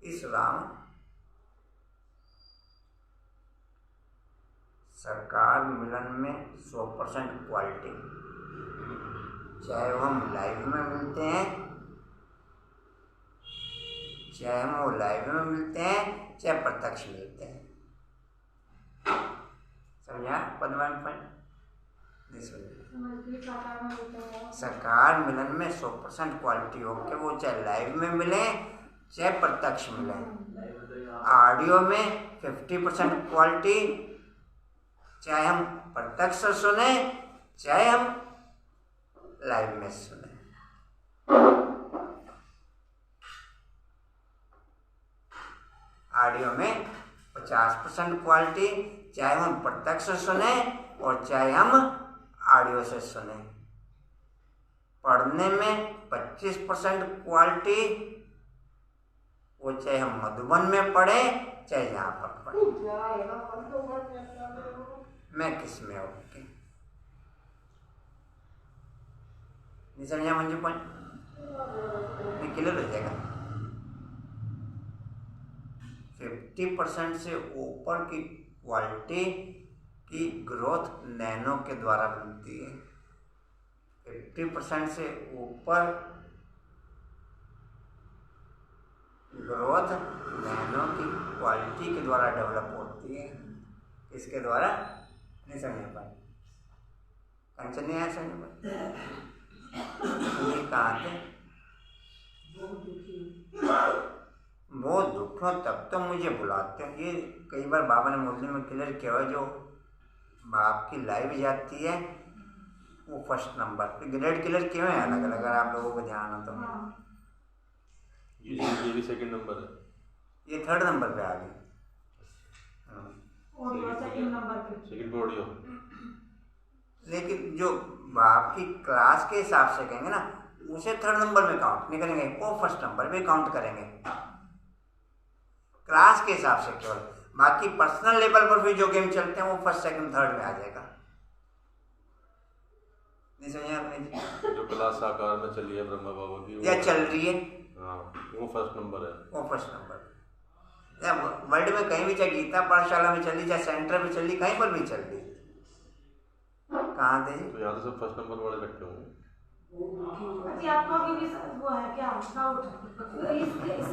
इस रावण सरकार मिलन में 100% क्वालिटी, चाहे वो हम लाइव में मिलते हैं, चाहे हम वो लाइव में मिलते हैं, चाहे प्रत्यक्ष मिलते हैं। समझा पद्मा पॉइंट? सरकार मिलन में 100% क्वालिटी हो के वो चाहे लाइव में मिले चाहे प्रत्यक्ष मिले। ऑडियो में 50% क्वालिटी, चाहे हम प्रत्यक्ष सुने चाहे हम लाइव में सुने। ऑडियो में 50% क्वालिटी, चाहे हम प्रत्यक्ष सुने और चाहे हम ऑडियो से सुने। पढ़ने में 25% क्वालिटी, वो चाहे हम मधुबन में पढ़े चाहे यहाँ पर पढ़े, मैं किस में ओके नहीं समझा मंजू पॉइंट क्लियर हो जाएगा। 50% से ऊपर की क्वालिटी की ग्रोथ नैनो के द्वारा मिलती है। 50% से ऊपर ग्रोथ नैनो की क्वालिटी के द्वारा डेवलप होती है। इसके द्वारा नहीं समझ पाए, कंचन नहीं आया समझ पाए। ये कहाँ थे? बहुत दुख हो तब तो मुझे बुलाते हैं। ये कई बार बाबा ने मुस्लिम में क्लियर किया हुआ, जो बाप की लाइव जाती है वो फर्स्ट नंबर पे ग्रेड क्लियर किए हुए हैं अलग अलग, अगर आप लोगों को ध्यान हो तो। ये भी सेकंड नंबर है, ये थर्ड नंबर पे आ गई। सेकंड पे ऑडियो। लेकिन जो बाप की क्लास के हिसाब से कहेंगे ना, उसे थर्ड नंबर में काउंट नहीं करेंगे, वो फर्स्ट नंबर पे काउंट करेंगे क्लास के हिसाब से केवल। बाकी पर्सनल लेवल पर भी जो गेम चलते हैं वो फर्स्ट सेकंड थर्ड में आ जाएगा। नहीं समझे? जो क्लास साकार में चली है ब्रह्मा बाबा की, या चल रही है, हाँ वो फर्स्ट नंबर है, वो फर्स्ट नंबर। या वर्ल्ड में कहीं भी, चाहे गीता पाठशाला में चली, चाहे सेंटर में चली, कहीं पर भी चल रही, कहाँ थे? तो यहाँ से फर्स्ट नंबर वाले रखे होंगे। जी आपका भी वो है क्या डाउट इस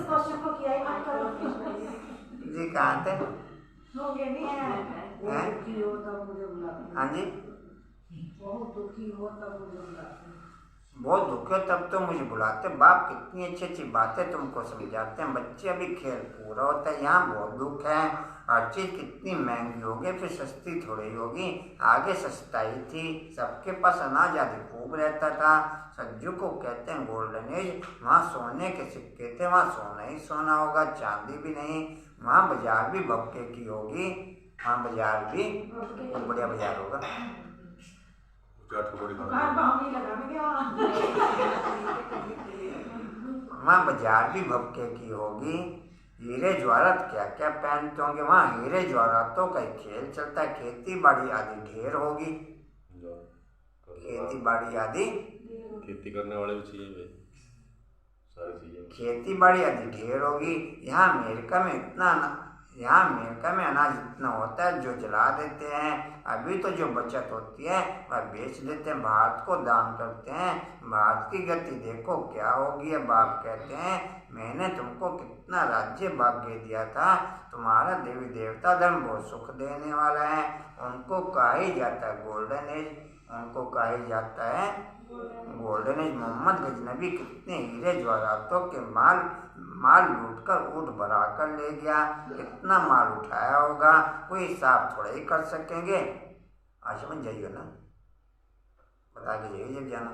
क्वेश्चन को किया है आपका जी? कहाँ थे? होंगे नहीं है दुखी हो तब मुझे बुलाते। हाँ जी, बहुत दुखी हो तब मुझे बुलाते। बहुत दुख हो तब तो मुझे बुलाते। बाप कितनी अच्छी अच्छी बातें तुमको समझाते हैं। बच्चे अभी खेल पूरा होता है, यहाँ बहुत दुख है। हर चीज़ कितनी महंगी होगी, फिर सस्ती थोड़ी होगी। आगे सस्ताई थी, सबके पास अनाज आदि खूब रहता था। सज्जू को कहते हैं गोल्डन एज। वहाँ सोने के सिक्के थे, वहाँ सोना ही सोना होगा, चांदी भी नहीं। वहाँ बाजार भी भक्के की होगी, वहाँ बाजार भी बढ़िया बाजार होगा। वहाँ बाजार भी भक्के की होगी। हीरे ज्वारत क्या क्या पहनते होंगे, वहाँ हीरे ज्वारतों का खेल चलता है। खेती बाड़ी आदि ढेर होगी, खेती बाड़ी आदि, खेती करने वाले भी चाहिए भाई, सारी चीजें, खेती बाड़ी आदि ढेर होगी। यहाँ अमेरिका में अनाज इतना होता है जो जला देते हैं। अभी तो जो बचत होती है वह बेच देते हैं, भारत को दान करते हैं। भारत की गति देखो क्या होगी। है बाप कहते हैं मैंने तुमको कितना राज्य भाग्य दिया था, तुम्हारा देवी देवता धर्म बहुत सुख देने वाला है। उनको कहा ही जाता है गोल्डन एज, उनको कहा ही जाता है गोल्डन एज। मोहम्मद गजनबी कितने हीरे ज्वारातों के माल लूटकर ऊँट भरा कर ले गया। कितना माल उठाया होगा, कोई हिसाब थोड़ा ही कर सकेंगे। आज समझ जाइए ना, बता के जाइए जब जाना।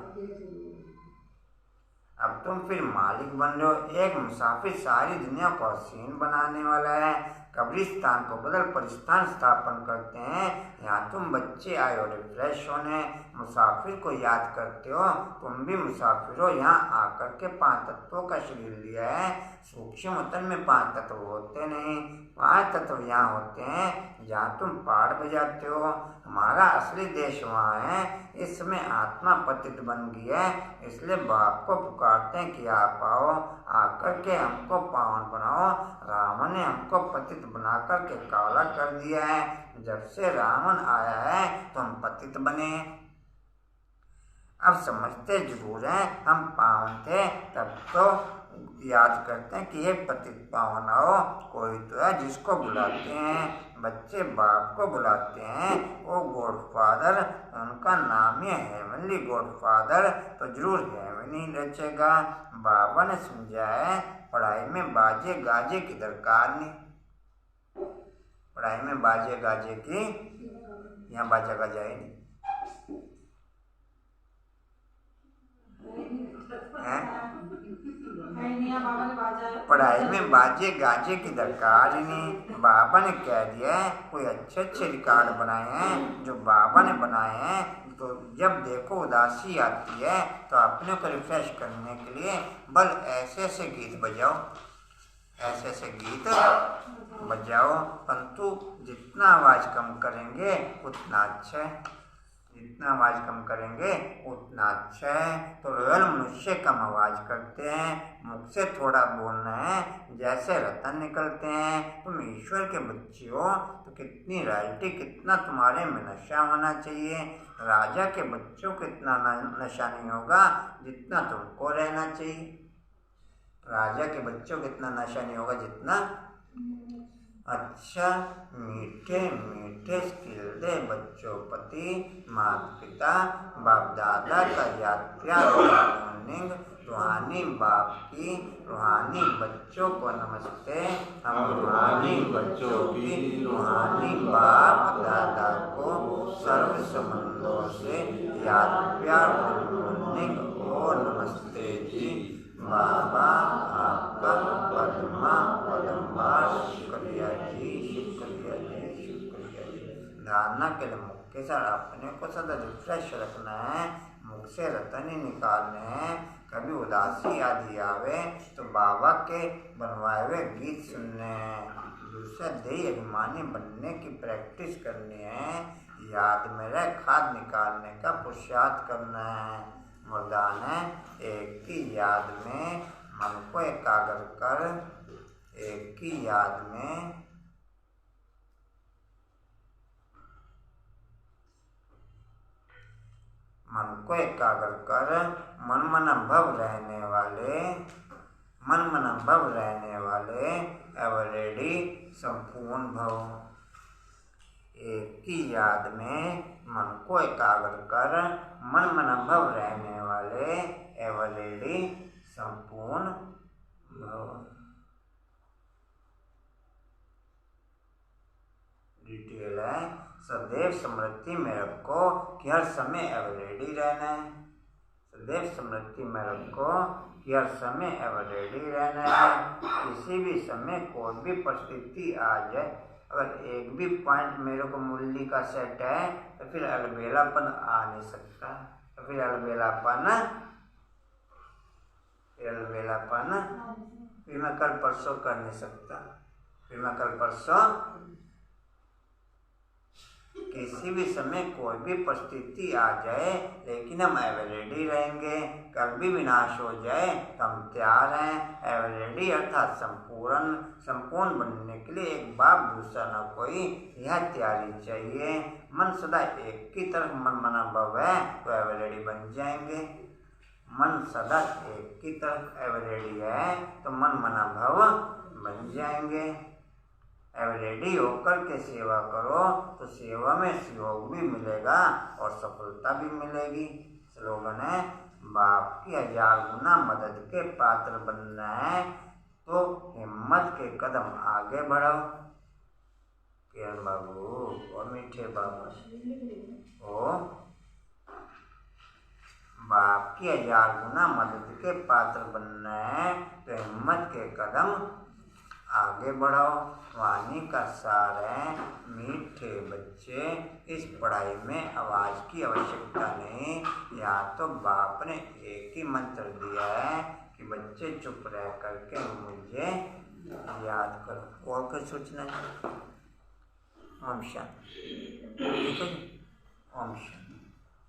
अब तुम फिर मालिक बन रहे हो। एक मुसाफिर सारी दुनिया को हसीन बनाने वाला है। कब्रिस्तान को बदल परिस्तान स्थापन करते हैं। यहाँ तुम बच्चे आए हो रिफ्रेश होने, मुसाफिर को याद करते हो। तुम भी मुसाफिर हो, यहाँ आकर के 5 तत्वों का शरीर लिया है। सूक्ष्म वतन में 5 तत्व होते नहीं, 5 तत्व यहाँ होते हैं जहाँ तुम पहाड़ बजाते हो। हमारा असली देश वहाँ है। इस समय आत्मा पतित बन गई है, इसलिए बाप को पुकारते हैं कि आप आओ, आकर के हमको पावन बनाओ। रावण ने हमको पतित बना कर के काला कर दिया है। जब से रावण आया है तो हम पतित बने। अब समझते जरूर हैं हम पावन थे, तब तो याद करते हैं कि ये पतित पावन आओ। कोई तो है जिसको बुलाते हैं, बच्चे बाप को बुलाते हैं, वो गॉडफादर, उनका नाम है हेवनली गॉडफादर। तो जरूर हेवनली रचेगा। बाबा ने समझाया है पढ़ाई में बाजे गाजे की दरकार नहीं। पढ़ाई में बाजे गाजे की, यहाँ बाजा गाजा ही नहीं है। पढ़ाई में बाजे गाजे की दरकार ही नहीं। बाबा ने कह दिया है कोई अच्छे अच्छे रिकॉर्ड बनाए हैं जो बाबा ने बनाए हैं। तो जब देखो उदासी आती है तो अपने को रिफ्रेश करने के लिए बल ऐसे ऐसे गीत बजाओ। ऐसे ऐसे गीत बजाओ, परंतु जितना आवाज़ कम करेंगे उतना अच्छा है, जितना आवाज़ कम करेंगे उतना अच्छा है। तो रोयल मनुष्य कम आवाज़ करते हैं, मुख से थोड़ा बोलना है, जैसे रतन निकलते हैं। तुम ईश्वर के बच्चे हो तो कितनी रॉयल्टी, कितना तुम्हारे में नशा होना चाहिए। राजा के बच्चों को इतना नशा नहीं होगा जितना तुमको रहना चाहिए। राजा के बच्चों को इतना नशा नहीं होगा जितना। अच्छा मीठे मीठे स्किल दे बच्चों पति, माता पिता बाप दादा का याद प्यार मॉर्निंग। रूहानी बाप की रूहानी बच्चों को नमस्ते। हम रूहानी बच्चों की रूहानी बाप दादा को सर्व संबंधों से याद प्यार मॉर्निंग और नमस्ते जी। बाबा आपका पद्मा पद्मार शुक्रिया जी, शुक्रिया जी, शुक्रिया जी। धारणा के लिए मुख के साथ अपने को सदा रिफ्रेश रखना है, मुख से रतन ही निकालने हैं। कभी उदासी आदि आवे तो बाबा के बनवाए हुए गीत सुनने हैं। दूसरा देही अभिमानी बनने की प्रैक्टिस करनी है। याद में रह खाद निकालने का पुरुषार्थ करना है। वरदान है एक की याद में मन को एकाग्र कर, एक की याद में मन को एकाग्र कर। मन मन अनुभव रहने वाले एवरेडी संपूर्ण भव। एक की याद में मन को एकाग्र कर, मन मन अनुभव रहने वाले एवरेडी संपूर्ण भव। डिटेल है, सदैव स्मृति में रखो कि हर समय एवरेडी रहना है। सदैव स्मृति में रखो कि हर समय एवरेडी रहना है। किसी भी समय कोई भी परिस्थिति आ जाए, अगर एक भी पॉइंट मेरे को मूल्य का सेट है तो फिर अलबेलापन आ नहीं सकता। तो फिर मैं कल परसों कर नहीं सकता। किसी भी समय कोई भी परिस्थिति आ जाए लेकिन हम एवरेडी रहेंगे। कल भी विनाश हो जाए तो हम तैयार हैं। एवरेडी अर्थात संपूर्ण बनने के लिए एक बाप दूसरा न कोई, यह तैयारी चाहिए। मन सदा एक की तरफ मन मना भव है तो एवरेडी बन जाएंगे। मन सदा एक की तरफ एवरेडी है तो मन मना भव बन जाएंगे। एवरेडी होकर के सेवा करो तो सेवा में सहयोग भी मिलेगा और सफलता भी मिलेगी। स्लोगन है, बाप की 1000 गुना मदद के पात्र बनना है तो हिम्मत के कदम आगे बढ़ाओ। किरण बाबू और मीठे बाबा ओ बाप की 1000 गुना मदद के पात्र बनना है तो हिम्मत के कदम आगे बढ़ाओ। वाणी का सार है, मीठे बच्चे, इस पढ़ाई में आवाज़ की आवश्यकता नहीं। यहाँ तो बाप ने एक ही मंत्र दिया है कि बच्चे चुप रह करके मुझे याद करो। और कुछ सोचना है? ओम शांति। ओम शांति।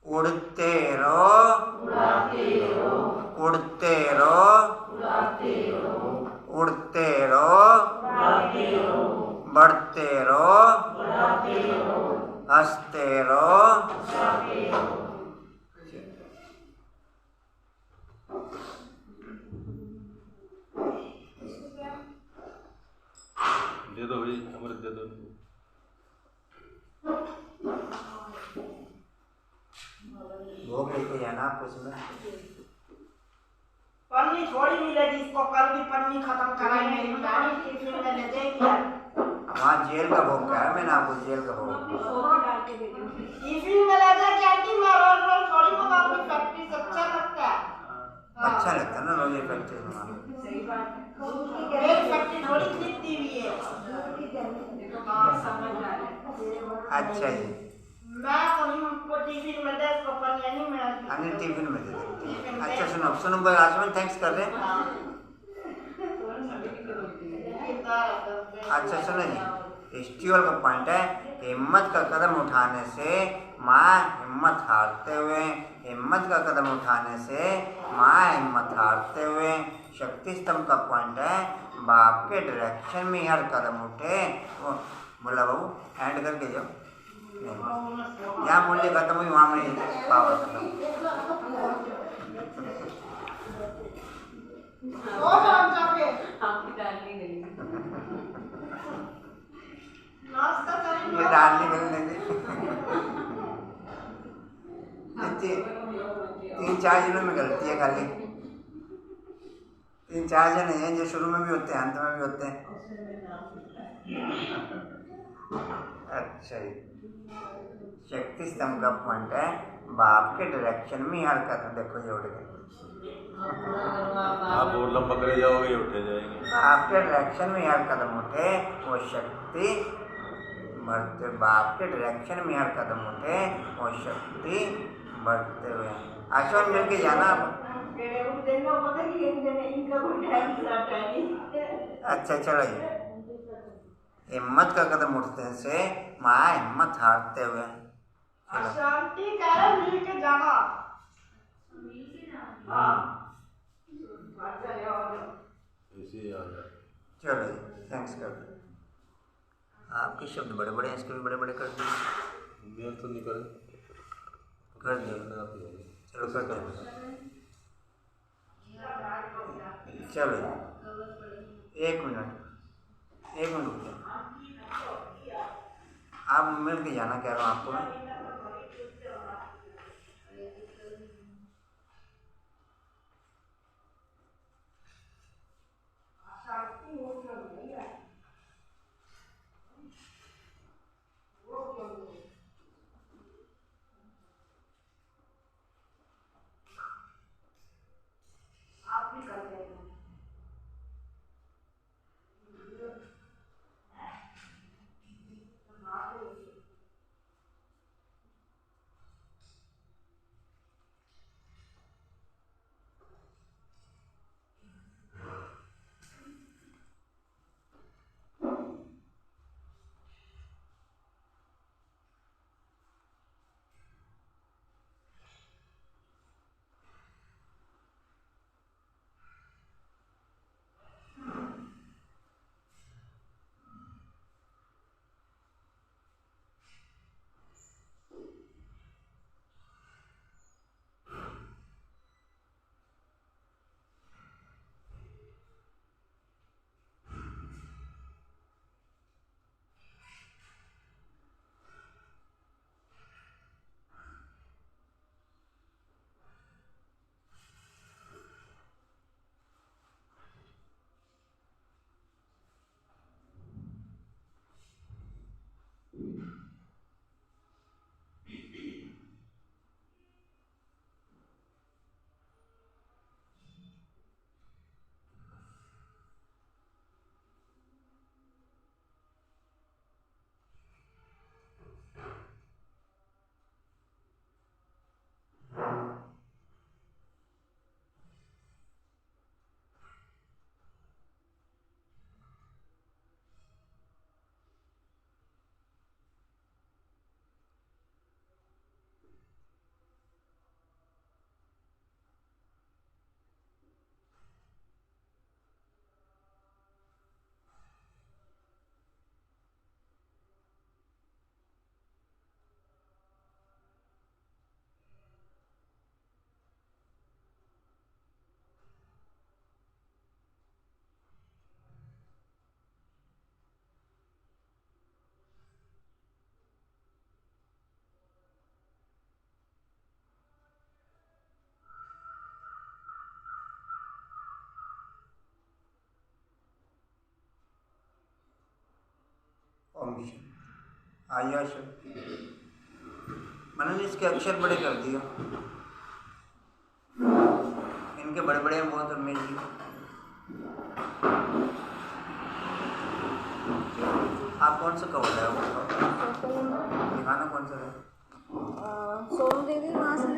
उड़ते रहो, उड़ते रहो, उड़ते रहो, बढ़ते रहो, हंसते रहो। दे दो भाई, अमृत दे दो। भोग लेके जाना आप उसमें। पन्नी थोड़ी मिलेगी इसको, कल भी पन्नी खत्म कराएंगे। टिफिन में ले जाएंगे। वहाँ जेल का भोग क्या है? मैंने आपको जेल का भोग टिफिन में ले जाके आंटी, मैं रोज रोज थोड़ी बताऊंगी। फैक्ट्री से अच्छा लगता है। अच्छा लगता है ना रोज ये फैक्ट्री में। सही बात है। रेल फैक्ट्री थोड़ी खरीदती हुई है। समझ आ रहा है। अच्छा जी, मैं तो टिफिन में दे इसको पन्नी नहीं मिलती। अन्य टिफिन में दे देते। अच्छा सुनो भाई, आज में थैंक्स कर रहे हैं। अच्छा सुनो जी, स्टीवल का पॉइंट है हिम्मत का कदम उठाने से माँ हिम्मत हारते हुए, हिम्मत का कदम उठाने से माँ हिम्मत हारते हुए। शक्ति स्तंभ का पॉइंट है बाप के डायरेक्शन में हर कदम उठे। वो बोला बाबू एंड करके जाओ, यहाँ मूल्य खत्म हुई वहाँ में पावर खत्म। आपकी दाल नहीं गली। ये दाल नहीं मिलने तीन चार जनों में गलती है खाली, 3-4 जने हैं जो शुरू में भी होते हैं अंत में भी होते हैं। अच्छा जी, शक्ति स्तंभ का पॉइंट है बाप के डायरेक्शन में हर कदम। देखो ये उठ गए, आप और लंबा करे जाओगे उठे जाएंगे। बाप के डायरेक्शन में हर कदम उठे वो शक्ति बढ़ते, बाप के डायरेक्शन में हर कदम उठे वो शक्ति बढ़ते हुए। आश्रम मिल के जाना आप। अच्छा चलो जी, हिम्मत का कदम उठने से माँ हिम्मत हारते हुए। शांति कह मिल के जाना। ऐसे ही आ जाए। चलो जी, थैंक्स कर दो। आपके शब्द बड़े बड़े हैं, इसके भी बड़े बड़े कर दिए। मेल तो नहीं करे, कर दिए, चलो कर दो। चलो जी, 1 मिनट रुक जाओ। आप मिल के जाना कह रहा हूँ आपको मैं। आया मैंने इसके अक्षर बड़े कर दिए, इनके बड़े बड़े हैं बहुत। मेरे आप कौन सा कवर है वो दिखाना, कौन सा है? सोनू दीदी वहाँ से